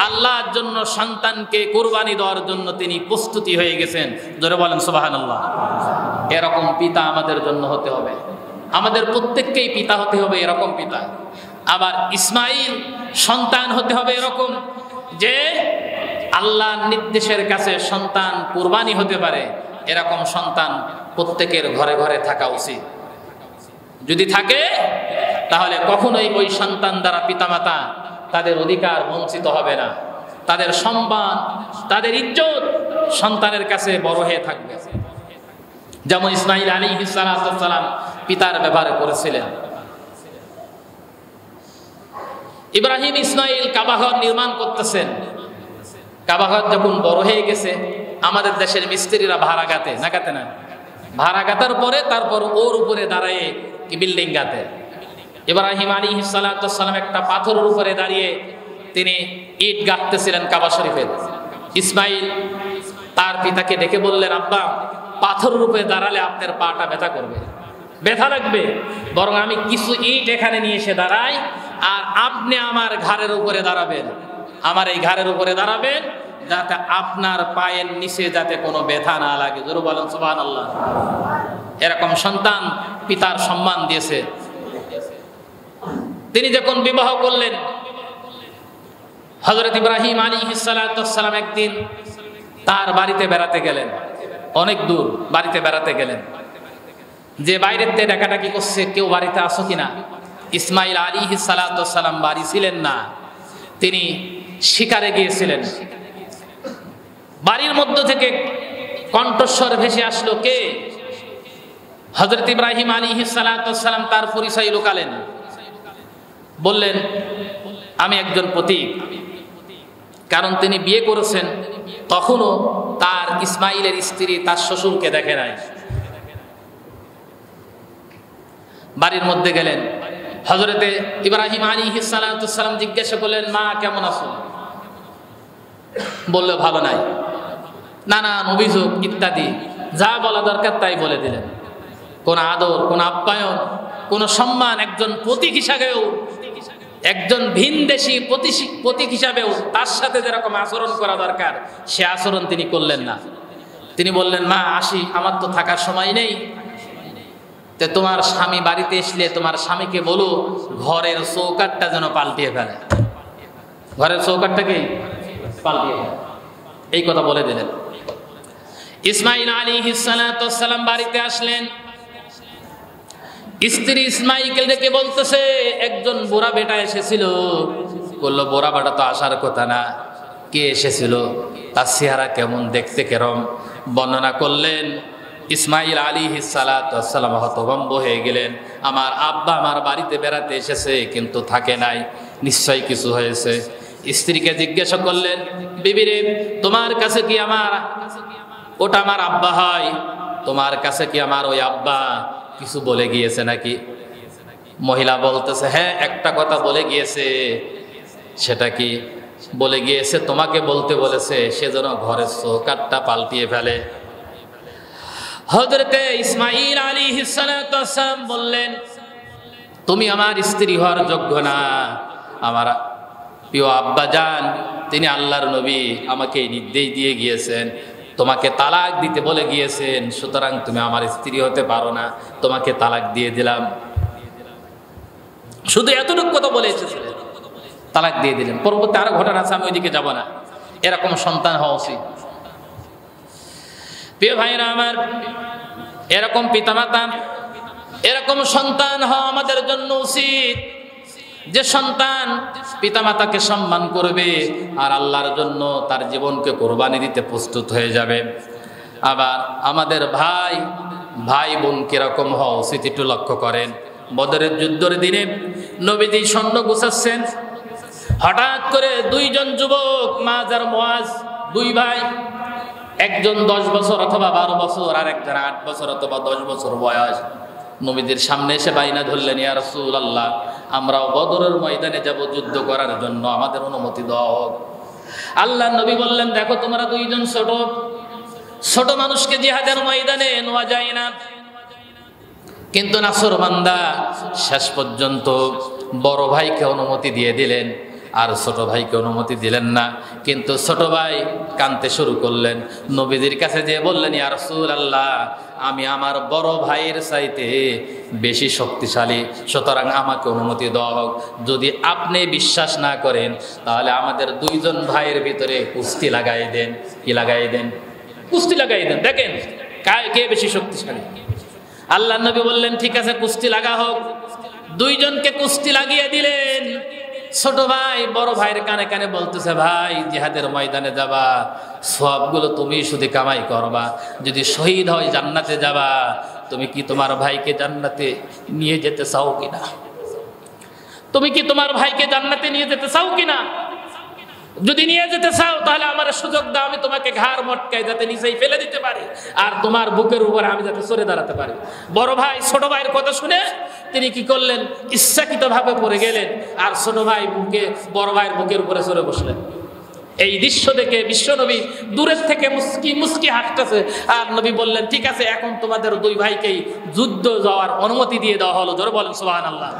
আল্লাহর জন্য সন্তানকে কুরবানি দেওয়ার জন্য তিনি প্রস্তুতি হয়ে গেছেন। জোরে বলেন সুবহানাল্লাহ। এরকম পিতা আমাদের জন্য হতে হবে, আমাদের প্রত্যেককেই পিতা হতে হবে এরকম পিতা। আবার ইসমাইল সন্তান হতে হবে এরকম যে আল্লাহর নির্দেশের কাছে সন্তান কুরবানি হতে পারে, এরকম সন্তান প্রত্যেকের ঘরে ঘরে থাকা উচিত। যদি থাকে তাহলে কখনোই ওই সন্তান দ্বারা পিতামাতা তাদের অধিকার বঞ্চিত হবে না, তাদের সম্মান, তাদের ইজ্জত সন্তানের কাছে বড় হয়ে থাকবে। যেমন ইসমাইল আলাইহিস সালাম পিতার ব্যাপারে করেছিলেন। ইব্রাহিম ইসমাইল কাবাঘর নির্মাণ করতেছেন। কাবাঘর যখন বড় হয়ে গেছে, আমাদের দেশের মিস্ত্রিরা ভাড়া গাতে না গাতে না, ভাড়া গাতার পরে তারপর ওর উপরে দাঁড়ায় কি বিল্ডিং গাতে। ইব্রাহিম আলাইহিস সালাম একটা পাথরের উপরে দাঁড়িয়ে তিনি ইট গাঁথতেছিলেন কাবা শরীফের। ইসমাইল তার পিতাকে ডেকে বললেন, আব্বা পাথরের উপরে দাঁড়ালে আপনার পাটা ব্যথা করবে, ব্যথা লাগবে, বরং আমি কিছু ইট এখানে নিয়ে এসে দাঁড়াই আর আপনি আমার ঘাড়ের উপরে দাঁড়াবেন, আমার এই ঘাড়ের উপরে দাঁড়াবেন যাতে আপনার পায়ের নিচে যাতে কোনো ব্যথা না লাগে। জোরে বলেন সুবহানাল্লাহ। এরকম সন্তান পিতার সম্মান দিয়েছে। তিনি যখন বিবাহ করলেন, হযরত ইব্রাহিম আলাইহিস সালাম একদিন তার বাড়িতে বেড়াতে গেলেন, অনেক দূর বাড়িতে বেড়াতে গেলেন। যে বাইরের থেকে ডাকাডাকি করছে, কেউ বাড়িতে আসো কিনা। ইসমাইল আলাইহিস সালাম বাড়ি ছিলেন না, তিনি শিকারে গিয়েছিলেন। বাড়ির মধ্য থেকে কণ্ঠস্বর ভেসে আসলো, কে? হযরত ইব্রাহিম আলাইহিস সালাম তার পরিচয় লুকালেন, বললেন আমি একজন পথিক। কারণ তিনি বিয়ে করেছেন, তখনও তার ইসমাইলের স্ত্রী তার শ্বশুরকে দেখে নাই। বাড়ির মধ্যে গেলেন, হযরতে ইব্রাহিম আলাইহিস সালাম জিজ্ঞাসা করলেন, মা কেমন আছো? বললো ভালো নাই, নানান অভিযোগ ইত্যাদি যা বলা দরকার তাই বলে দিলেন। কোন আদর, কোন আপ্যায়ন, কোন সম্মান, একজন প্রতীক হিসাবেও, একজন ভিনদেশী প্রতীক হিসাবেও তার সাথে যেরকম আচরণ করা দরকার সে আচরণ তিনি করলেন না। তিনি বললেন, মা আসি, আমার তো থাকার সময় নেই, তো তোমার স্বামী বাড়িতে আসলে তোমার স্বামীকে বলো ঘরের চৌকাঠটা যেন পাল্টিয়ে ফেলে, ঘরের চৌকাঠটাকে পাল্টিয়ে ফেলে, এই কথা বলে দিলেন। ইসমাইল আলাইহিস সালাম বাড়িতে আসলেন। স্ত্রী ইসমাইলকে দেখে বলতেছে, একজন বুড়া বেটা এসেছিল। বললো, বুড়া বেটা তো আসার কথা না, কে এসেছিল? তার চেহারা কেমন, দেখতে কেরম বর্ণনা করলেন। ইসমাইল আলাইহিস সালাতু ওয়াস সালাম হতভম্ব হয়ে গেলেন। আমার আব্বা আমার বাড়িতে বেড়াতে এসেছে কিন্তু থাকে নাই, নিশ্চয়ই কিছু হয়েছে। স্ত্রীকে জিজ্ঞাসা করলেন, বিবি রে, তোমার কাছে কি ওটা আমার আব্বা হয়? তোমার কাছে কি আমার ওই আব্বা কিছু বলে গিয়েছে নাকি? মহিলা বলতেছে, হ্যাঁ, একটা কথা বলে গিয়েছে। সেটা কি? বলে গিয়েছে তোমাকে বলতে বলেছে সে যেন ঘরের চৌকাঠটা পাল্টিয়ে ফেলে। হযরতে ইসমাঈল আলাইহিস সালাতু ওয়াস সালাম বললেন, তুমি আমার স্ত্রী হওয়ার যোগ্য না। আমার প্রিয় আব্বা জান, তিনি আল্লাহর নবী, আমাকে নির্দেশ দিয়ে গিয়েছেন, তোমাকে তালাক দিতে বলে গিয়েছেন, সুতরাং তুমি আমার স্ত্রী হতে পারো না, তোমাকে তালাক দিয়ে দিলাম। শুধু এতটুকু কথা বলে এসেছিলেন, তালাক দিয়ে দিলেন। পরবর্তী আরো ঘটনা আছে, আমি ওইদিকে যাব না। এরকম সন্তান হওয়া উচিত। প্রিয় ভাইরা আমার, এরকম পিতামাতা, এরকম সন্তান হওয়া আমাদের জন্য উচিত, যে সন্তান পিতামাতাকে সম্মান করবে আর আল্লাহর জন্য তার জীবনকে কোরবানি দিতে প্রস্তুত হয়ে যাবে। আবার আমাদের ভাই বোন কিরকম হওয়া উচিত একটু লক্ষ্য করেন। বদরের যুদ্ধের দিনে নবীজি সৈন্য গুছাচ্ছেন, হঠাৎ করে দুইজন যুবক, মাজ আর মুআজ, দুই ভাই, একজন 10 বছর অথবা 12 বছর আর একজন 8 বছর অথবা 10 বছর বয়স, নবীদের সামনে এসে বাইনা ধরলেন, ইয়া রাসূলুল্লাহ, আমরাও বদরের ময়দানে যাব যুদ্ধ করার জন্য, আমাদের অনুমতি দাও হোক। আল্লাহর নবী বললেন, দেখো তোমরা দুইজন ছোট মানুষকে জিহাদের ময়দানে নেওয়া যায় না। কিন্তু নাফরমানরা শেষ পর্যন্ত বড় ভাইকে অনুমতি দিয়ে দিলেন আর ছোট ভাইকে অনুমতি দিলেন না। কিন্তু ছোট ভাই কাঁদতে শুরু করলেন, নবীদের কাছে যেয়ে বললেন, ইয়া রাসূলুল্লাহ, আমি আমার বড় ভাইয়ের চাইতে বেশি শক্তিশালী, সুতরাং আমাকে অনুমতি দেওয়া হোক। যদি আপনি বিশ্বাস না করেন তাহলে আমাদের দুইজন ভাইয়ের ভিতরে কুস্তি লাগাই দেন। কি লাগাই দেন? কুস্তি লাগাই দেন, দেখেন কে বেশি শক্তিশালী। আল্লাহ নবী বললেন, ঠিক আছে, কুস্তি লাগা হোক। দুইজনকে কুস্তি লাগিয়ে দিলেন। ছোট ভাই বড় ভাইয়ের কানে কানে বলতেছে, ভাই জিহাদের ময়দানে যাবা, সবগুলো তুমি শুধু কামাই করবা, যদি শহীদ হয় জান্নাতে যাবা। তুমি কি তোমার ভাইকে জান্নাতে নিয়ে যেতে চাও কিনা? তুমি কি তোমার ভাইকে জান্নাতে নিয়ে যেতে চাও কিনা? যদি নিয়ে যেতে চাও তাহলে আমার সুযোগ দাও, আমি তোমাকে ঘাড় মটকাই যাতে নিচেই ফেলে দিতে পারি, আর তোমার বুকের উপরে আমি যাতে সরে দাঁড়াতে পারি। বড় ভাই ছোট ভাইয়ের কথা শুনে তিনি কি করলেন? ইচ্ছাকৃত ভাবে পড়ে গেলেন, আর ছোট ভাই বড় ভাইয়ের বুকের উপরে সরে বসলেন। এই দৃশ্য দেখে বিশ্বনবী দূরের থেকে মুস্কি হাসতেছে। আর নবী বললেন, ঠিক আছে, এখন তোমাদের দুই ভাইকেই যুদ্ধ যাওয়ার অনুমতি দিয়ে দেওয়া হলো। জোরে বলেন সুবহানাল্লাহ।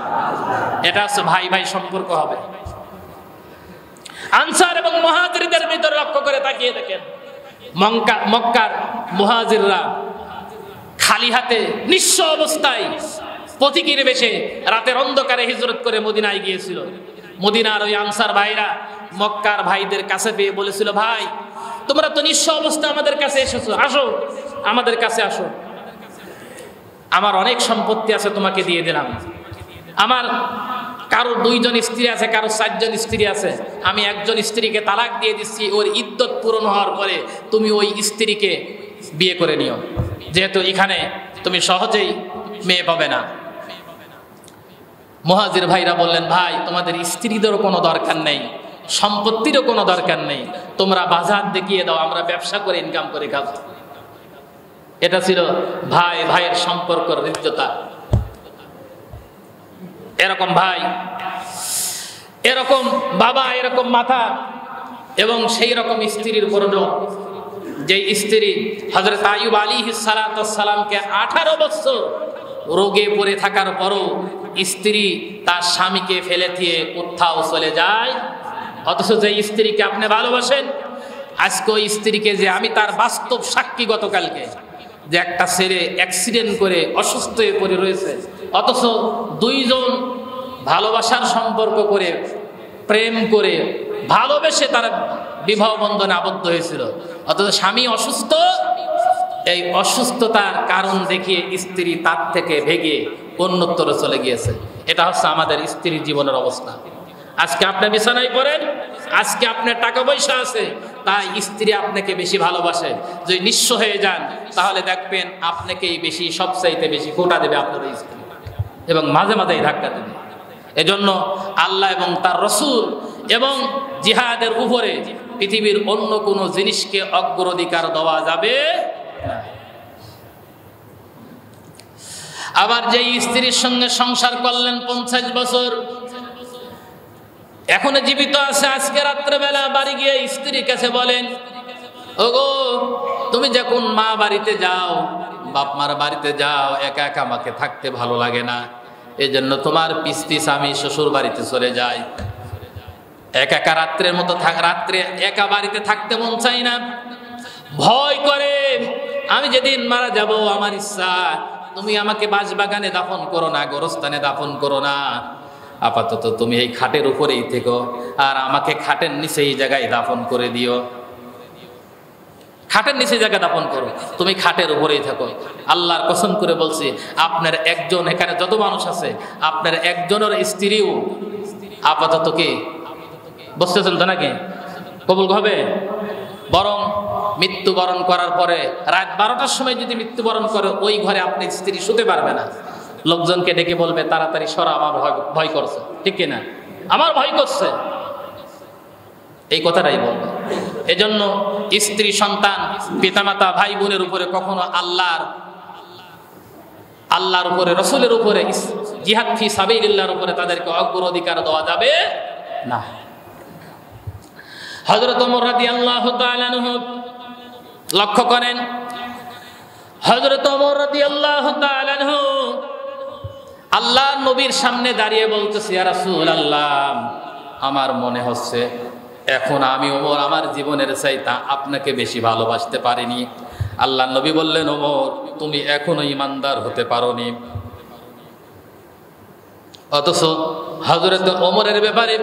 এটা হচ্ছে ভাই ভাই সম্পর্ক হবে। আনসার এবং মুহাজিরদের ভিতরে লক্ষ্য করে তাকিয়ে দেখেন, মক্কার মুহাজিররা খালি হাতে নিঃস্ব অবস্থায় পথিকের বেশে রাতের অন্ধকারে হিজরত করে মদিনায় গিয়েছিল। মদিনার ওই আনসার ভাইরা মক্কার ভাইদের কাছে পেয়ে বলেছিল, ভাই তোমরা তো নিঃস্ব অবস্থা আমাদের কাছে এসেছো, আসো আমাদের কাছে আসো, আমার অনেক সম্পত্তি আছে, তোমাকে দিয়ে দিলাম। আমার কারো 2জন স্ত্রী আছে, কারো 4জন স্ত্রী আছে, আমি একজন স্ত্রীকে তালাক দিয়ে দিচ্ছি, ওর ইদ্যত পূরণ হওয়ার পরে তুমি ওই স্ত্রীকে বিয়ে করে নিও, যেহেতু এখানে তুমি সহজেই মেয়ে পাবে না। মুহাজির ভাইরা বললেন, ভাই তোমাদের স্ত্রীদেরও কোনো দরকার নেই, সম্পত্তিরও কোনো দরকার নেই, তোমরা বাজার দেখিয়ে দাও, আমরা ব্যবসা করে ইনকাম করে খাবো। এটা ছিল ভাই ভাইয়ের সম্পর্কের হৃদ্যতা। এরকম ভাই, এরকম বাবা, এরকম মাথা এবং সেই রকম স্ত্রীর প্রয়োজন। যে স্ত্রী হযরত আইয়ুব আলাইহিস সালামকে 18 বছর রোগে পড়ে থাকার পরও স্ত্রী তার স্বামীকে ফেলে দিয়ে কোথাও চলে যায়, অথচ যে স্ত্রীকে আপনি ভালোবাসেন, আজকে ওই স্ত্রীকে যে আমি তার বাস্তব সাক্ষী, গতকালকে যে একটা ছেলে অ্যাক্সিডেন্ট করে অসুস্থ হয়ে পড়ে রয়েছে, অথচ 2 জন ভালোবাসার সম্পর্ক করে, প্রেম করে, ভালোবেসে তারা বিবাহ বন্ধনে আবদ্ধ হয়েছিল, অথচ স্বামী অসুস্থ। এই অসুস্থতার কারণ দেখিয়ে স্ত্রী তার থেকে ভেগে অন্যত্তরে চলে গিয়েছে। এটা হচ্ছে আমাদের স্ত্রীর জীবনের অবস্থা। আজকে আপনি বিছানায় পড়েন, আজকে আপনার টাকা পয়সা আছে তাই স্ত্রী আপনাকে বেশি ভালোবাসে, যদি নিঃস্ব হয়ে যান তাহলে দেখবেন আপনাকেই বেশি সবচাইতে বেশি খোঁটা দেবে আপনার স্ত্রী, এবং মাঝে মাঝেই ধাক্কা দেবে। এজন্য আল্লাহ এবং তার রসুল এবং জিহাদের উপরে পৃথিবীর অন্য কোনো জিনিসকে অগ্রাধিকার দেওয়া যাবে না। আবার যে স্ত্রীর সঙ্গে সংসার করলেন 50 বছর, এখনো জীবিত আছে, আজকে রাত্রেবেলা বাড়ি গিয়ে স্ত্রীর কাছে বলেন, ওগো তুমি যখন মা বাড়িতে যাও, বাপ মার বাড়িতে যাও, একা একা আমাকে থাকতে ভালো লাগে না, এই জন্য তোমার পিছ পিছ আমি শ্বশুর বাড়িতে চলে যাই। একা একা রাত্রের মতো রাত্রে একা বাড়িতে থাকতে মন চাই না, ভয় করে আমি যেদিন মারা যাব আমার ইচ্ছা তুমি আমাকে বাঁশবাগানে দাফন করো না, গোরস্থানে দাফন করো না, আপাতত তুমি এই খাটের উপরেই থেকো, আর আমাকে খাটের নিচে এই জায়গায় দাফন করে দিও, খাটের নিচে জায়গা দাফন করো, তুমি খাটের উপরেই থাকো। আল্লাহর কসম করে বলছি, আপনার একজন, এখানে যত মানুষ আছে আপনার একজনের স্ত্রীও আপাতত কি বসতেছেন তো নাকি কবুল হবে, বরং মৃত্যুবরণ করার পরে রাত 12টার সময় যদি মৃত্যুবরণ করে ওই ঘরে আপনি স্ত্রী শুতে পারবে না, লোকজনকে ডেকে বলবে তাড়াতাড়ি সরা, আমার ভয় করছে, ঠিক কিনা, আমার ভয় করছে, এই কথাটাই বলবে। এজন্য স্ত্রী, সন্তান, পিতামাতা, ভাই বোনের উপরে কখনো আল্লাহর উপরে, রসুলের উপরে, জিহাদ ফি সাবিলিল্লাহর উপরে তাদেরকে অগ্রাধিকার দেওয়া যাবে না। হযরত ওমর রাদিয়াল্লাহু তাআলা আনহু লক্ষ্য করেন, হযরত ওমর রাদিয়াল্লাহু তাআলা আনহু আল্লাহর নবীর সামনে দাঁড়িয়ে বলতেছে, ইয়া রাসূলুল্লাহ, আমার মনে হচ্ছে এখন আমি ওমর আমার জীবনের চাইতে আপনাকে বেশি ভালোবাসতে পারিনি। আল্লাহর নবী বললেন, ওমর তুমি এখনো ঈমানদার হতে পারোনি। অথচ হযরত ওমরের ব্যাপারে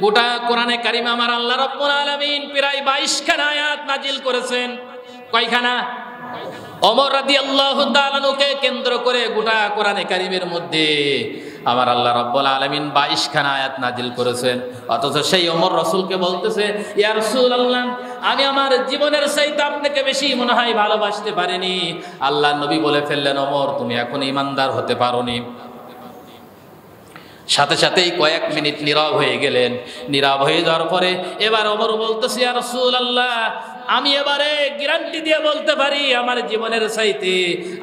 গোটা কোরআনে কারিমে আমার আল্লাহ রাব্বুল আলামিন প্রায় 22 খানা আয়াত নাজিল করেছেন। কয়খানা? ওমর রাদিয়াল্লাহু তাআলা কে কেন্দ্র করে গোটা কোরআনে কারিমের মধ্যে আমার আল্লাহ রাব্বুল আলামিন 22 খানা আয়াত নাজিল করেছেন। অথচ সেই ওমর রাসূলকে বলতেছে, ইয়া রাসূলুল্লাহ, আমি আমার জীবনের চাইতে আপনাকে বেশি মনে হয় ভালোবাসতে পারিনি। আল্লাহর নবী বলে ফেললেন, ওমর তুমি এখন ঈমানদার হতে পারোনি। সাথে সাথেই কয়েক মিনিট নীরব হয়ে গেলেন। নীরব হয়ে যাওয়ার পরে এবার ওমর বলতেছে, ইয়া রাসূলুল্লাহ, আমি এবারে গ্যারান্টি দিয়ে বলতে পারি আমার জীবনের চাইতে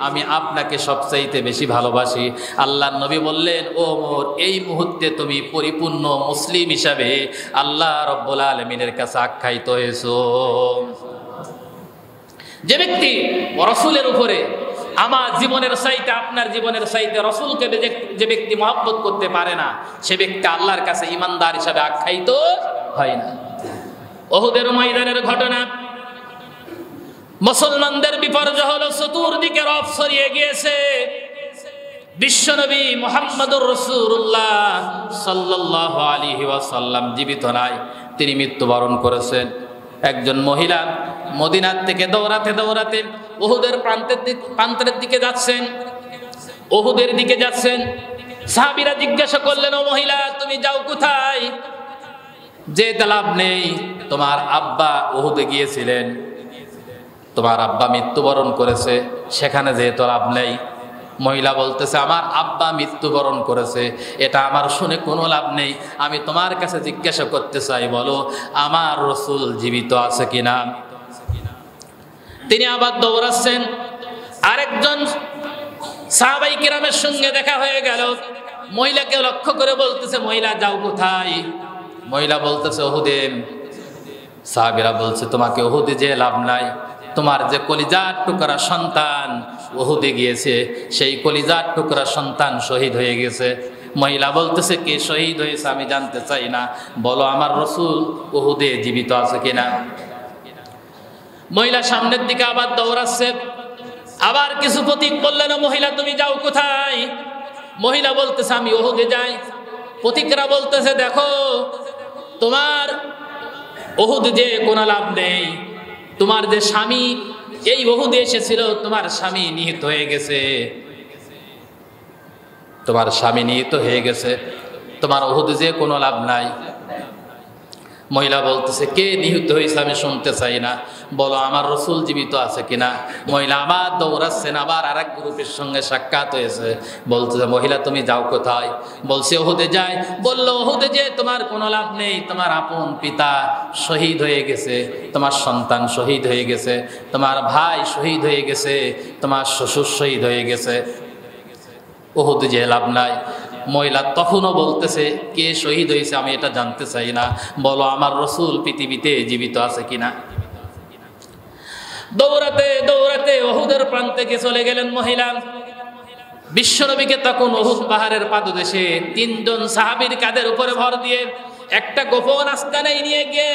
আমি আপনাকে সবচাইতে বেশি ভালোবাসি। আল্লাহর নবী বললেন, ওমর এই মুহূর্তে তুমি পরিপূর্ণ মুসলিম হিসাবে আল্লাহ রাব্বুল আলামিনের কাছে আখ্যায়িত হয়েছো। যে ব্যক্তি রাসূলের উপরে আমার জীবনের চাইতে আপনার জীবনের চাইতে রাসূলকে যে ব্যক্তি মহব্বত করতে পারে না, সে ব্যক্তি আল্লাহর কাছে ঈমানদার হিসাবে আখ্যায়িত হয় না। উহুদের ময়দানের ঘটনা, মুসলমানদের বিপর্যয় হলো, চতুর্দিকে রব ছড়িয়ে গিয়েছে। বিশ্বনবী মুহাম্মদুর রাসূলুল্লাহ সাল্লাল্লাহু আলাইহি ওয়াসাল্লাম জীবিত নাই, তিনি মৃত্যুবরণ করেছেন। একজন মহিলা মদিনার থেকে দৌড়াতে দৌড়াতে উহুদের প্রান্তের দিকে যাচ্ছেন, উহুদের দিকে যাচ্ছেন। সাহাবীরা জিজ্ঞাসা করলেন, ও মহিলা তুমি যাও কোথায়? যেতে লাভ নেই, তোমার আব্বা উহুদে গিয়েছিলেন, তোমার আব্বা মৃত্যুবরণ করেছে, সেখানে যেতে লাভ নেই। মহিলা বলতেছে, আমার আব্বা মৃত্যুবরণ করেছে, এটা আমার শুনে কোনো লাভ নেই, আমি তোমার কাছে জিজ্ঞাসা করতে চাই, বলো আমার রাসূল জীবিত আছে কিনা। তিনি আবার দৌড়াচ্ছেন, আরেকজন সাহাবায়ে কিরামের সঙ্গে দেখা হয়ে গেল। মহিলাকে লক্ষ্য করে বলতেছে, মহিলা যাও কোথায়? মহিলা বলতেছে, উহুদে। সাহাবীরা বলছে, তোমাকে উহুদে যে লাভ নাই, তোমার যে কলিজার টুকরা সন্তান উহুদে গিয়েছে, সেই কলিজার টুকরা সন্তান শহীদ হয়ে গেছে। মহিলা বলতেছে, কে শহীদ হয়েছে আমি জানতে চাই না, বলো আমার রাসূল উহুদে জীবিত আছে কিনা। মহিলা সামনের দিকে আবার দৌড়াচ্ছে, আবার কিছু প্রতীক বললেন, মহিলা তুমি যাও কোথায়? মহিলা বলতেছে, আমি উহুদে যাই। প্রতীকরা বলতেছে, দেখো তোমার উহুদ যে কোনো লাভ নেই, তোমার যে স্বামী এই উহুদে এসেছিল, তোমার স্বামী নিহত হয়ে গেছে, তোমার স্বামী নিহত হয়ে গেছে, তোমার উহুদে যে কোনো লাভ নাই। মহিলা বলতেছে, কে নিহত হয়েছে আমি শুনতে চাই না, বলো আমার রসুল জীবিত আছে কিনা। মহিলা আবার দৌড়াচ্ছেন, আবার আর এক গ্রুপের সঙ্গে সাক্ষাৎ হয়েছে। বলতেছে, মহিলা তুমি যাও কোথায়? বলছে ওহুদে যাই। বললো, ওহুদে যে তোমার কোনো লাভ নেই, তোমার আপন পিতা শহীদ হয়ে গেছে, তোমার সন্তান শহীদ হয়ে গেছে, তোমার ভাই শহীদ হয়ে গেছে, তোমার শ্বশুর শহীদ হয়ে গেছে, ওহুদে যে লাভ নাই। মহিলা তখনও বলতেছে, কে শহীদ হয়েছে আমি এটা জানতে চাই না, বলো আমার রসুল পৃথিবীতে জীবিত আছে কিনা। দৌড়াতে দৌড়াতে ওহুদের প্রান্তে চলে গেলেন মহিলা। বিশ্বনবীকে তখন ওহুদ পাহাড়ের পাদদেশে 3 জন সাহাবীর কাঁধের উপরে ভর দিয়ে একটা গোপন আস্তানায় নিয়ে গিয়ে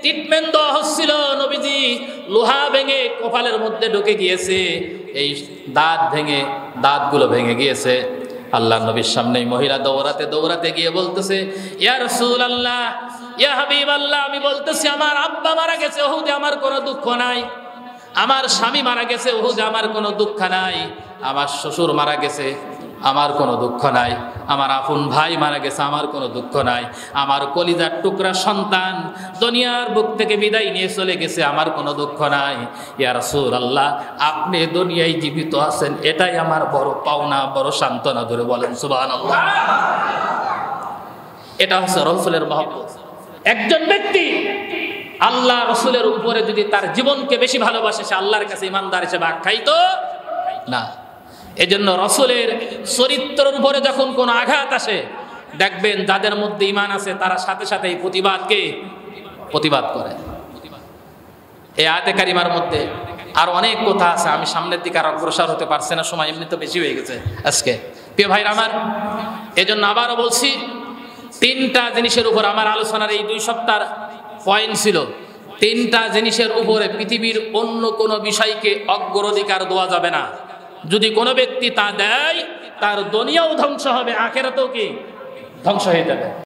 ট্রিটমেন্ট দেওয়া হচ্ছিল। নবীজি লোহা ভেঙে কপালের মধ্যে ঢুকে গিয়েছে, এই দাঁতগুলো ভেঙে গিয়েছে। আল্লাহ নবীর সামনে মহিলা দৌড়াতে দৌড়াতে গিয়ে বলতেছে, ইয়া রাসূলুল্লাহ, ইয়া হাবিবাল্লাহ, আমি বলতেছি আমার আব্বা মারা গেছে ওহুদে, আমার কোনো দুঃখ নাই। আমার স্বামী মারা গেছে ওহুদে, আমার কোনো দুঃখ নাই। আমার শ্বশুর মারা গেছে, আমার কোনো দুঃখ নাই। আমার আপন ভাই মারা গেছে, আমার কোনো দুঃখ নাই। আমার কলিজার টুকরা সন্তান দুনিয়ার বুক থেকে বিদায় নিয়ে চলে গেছে, আমার কোনো দুঃখ নাই। ইয়া রাসূলুল্লাহ, আপনি দুনিয়ায় জীবিত আছেন, এটাই আমার বড় পাওনা, বড় সান্ত্বনা। ধরে বলেন সুবহানাল্লাহ। এটা হচ্ছে রাসূলের মহব্বত। একজন ব্যক্তি আল্লাহ রসুলের উপরে যদি তার জীবনকে বেশি ভালোবাসে, সে আল্লাহর কাছে ইমানদার হিসেবে আখ্যায়িত না। এজন্য রসুলের চরিত্রের উপরে যখন কোনো আঘাত আসে, দেখবেন যাদের মধ্যে ঈমান আছে তারা সাথে সাথে এই প্রতিবাদ করে। এই আয়াতে কারিমার মধ্যে আর অনেক কথা আছে, আমি সামনের দিকে আর অগ্রসর হতে পারছি না, সময় এমনি তো বেশি হয়ে গেছে আজকে। প্রিয় ভাইরা আমার, এজন্য আবারও বলছি, 3টা জিনিসের উপর আমার আলোচনার এই 2 সপ্তাহ পয়েন্ট ছিল। 3টা জিনিসের উপরে পৃথিবীর অন্য কোনো বিষয়কে অগ্রাধিকার দেওয়া যাবে না। যদি কোনো ব্যক্তি তা দেয়, তার দুনিয়াও ধ্বংস হবে, আখিরাতেও কি ধ্বংস হয়ে যাবে।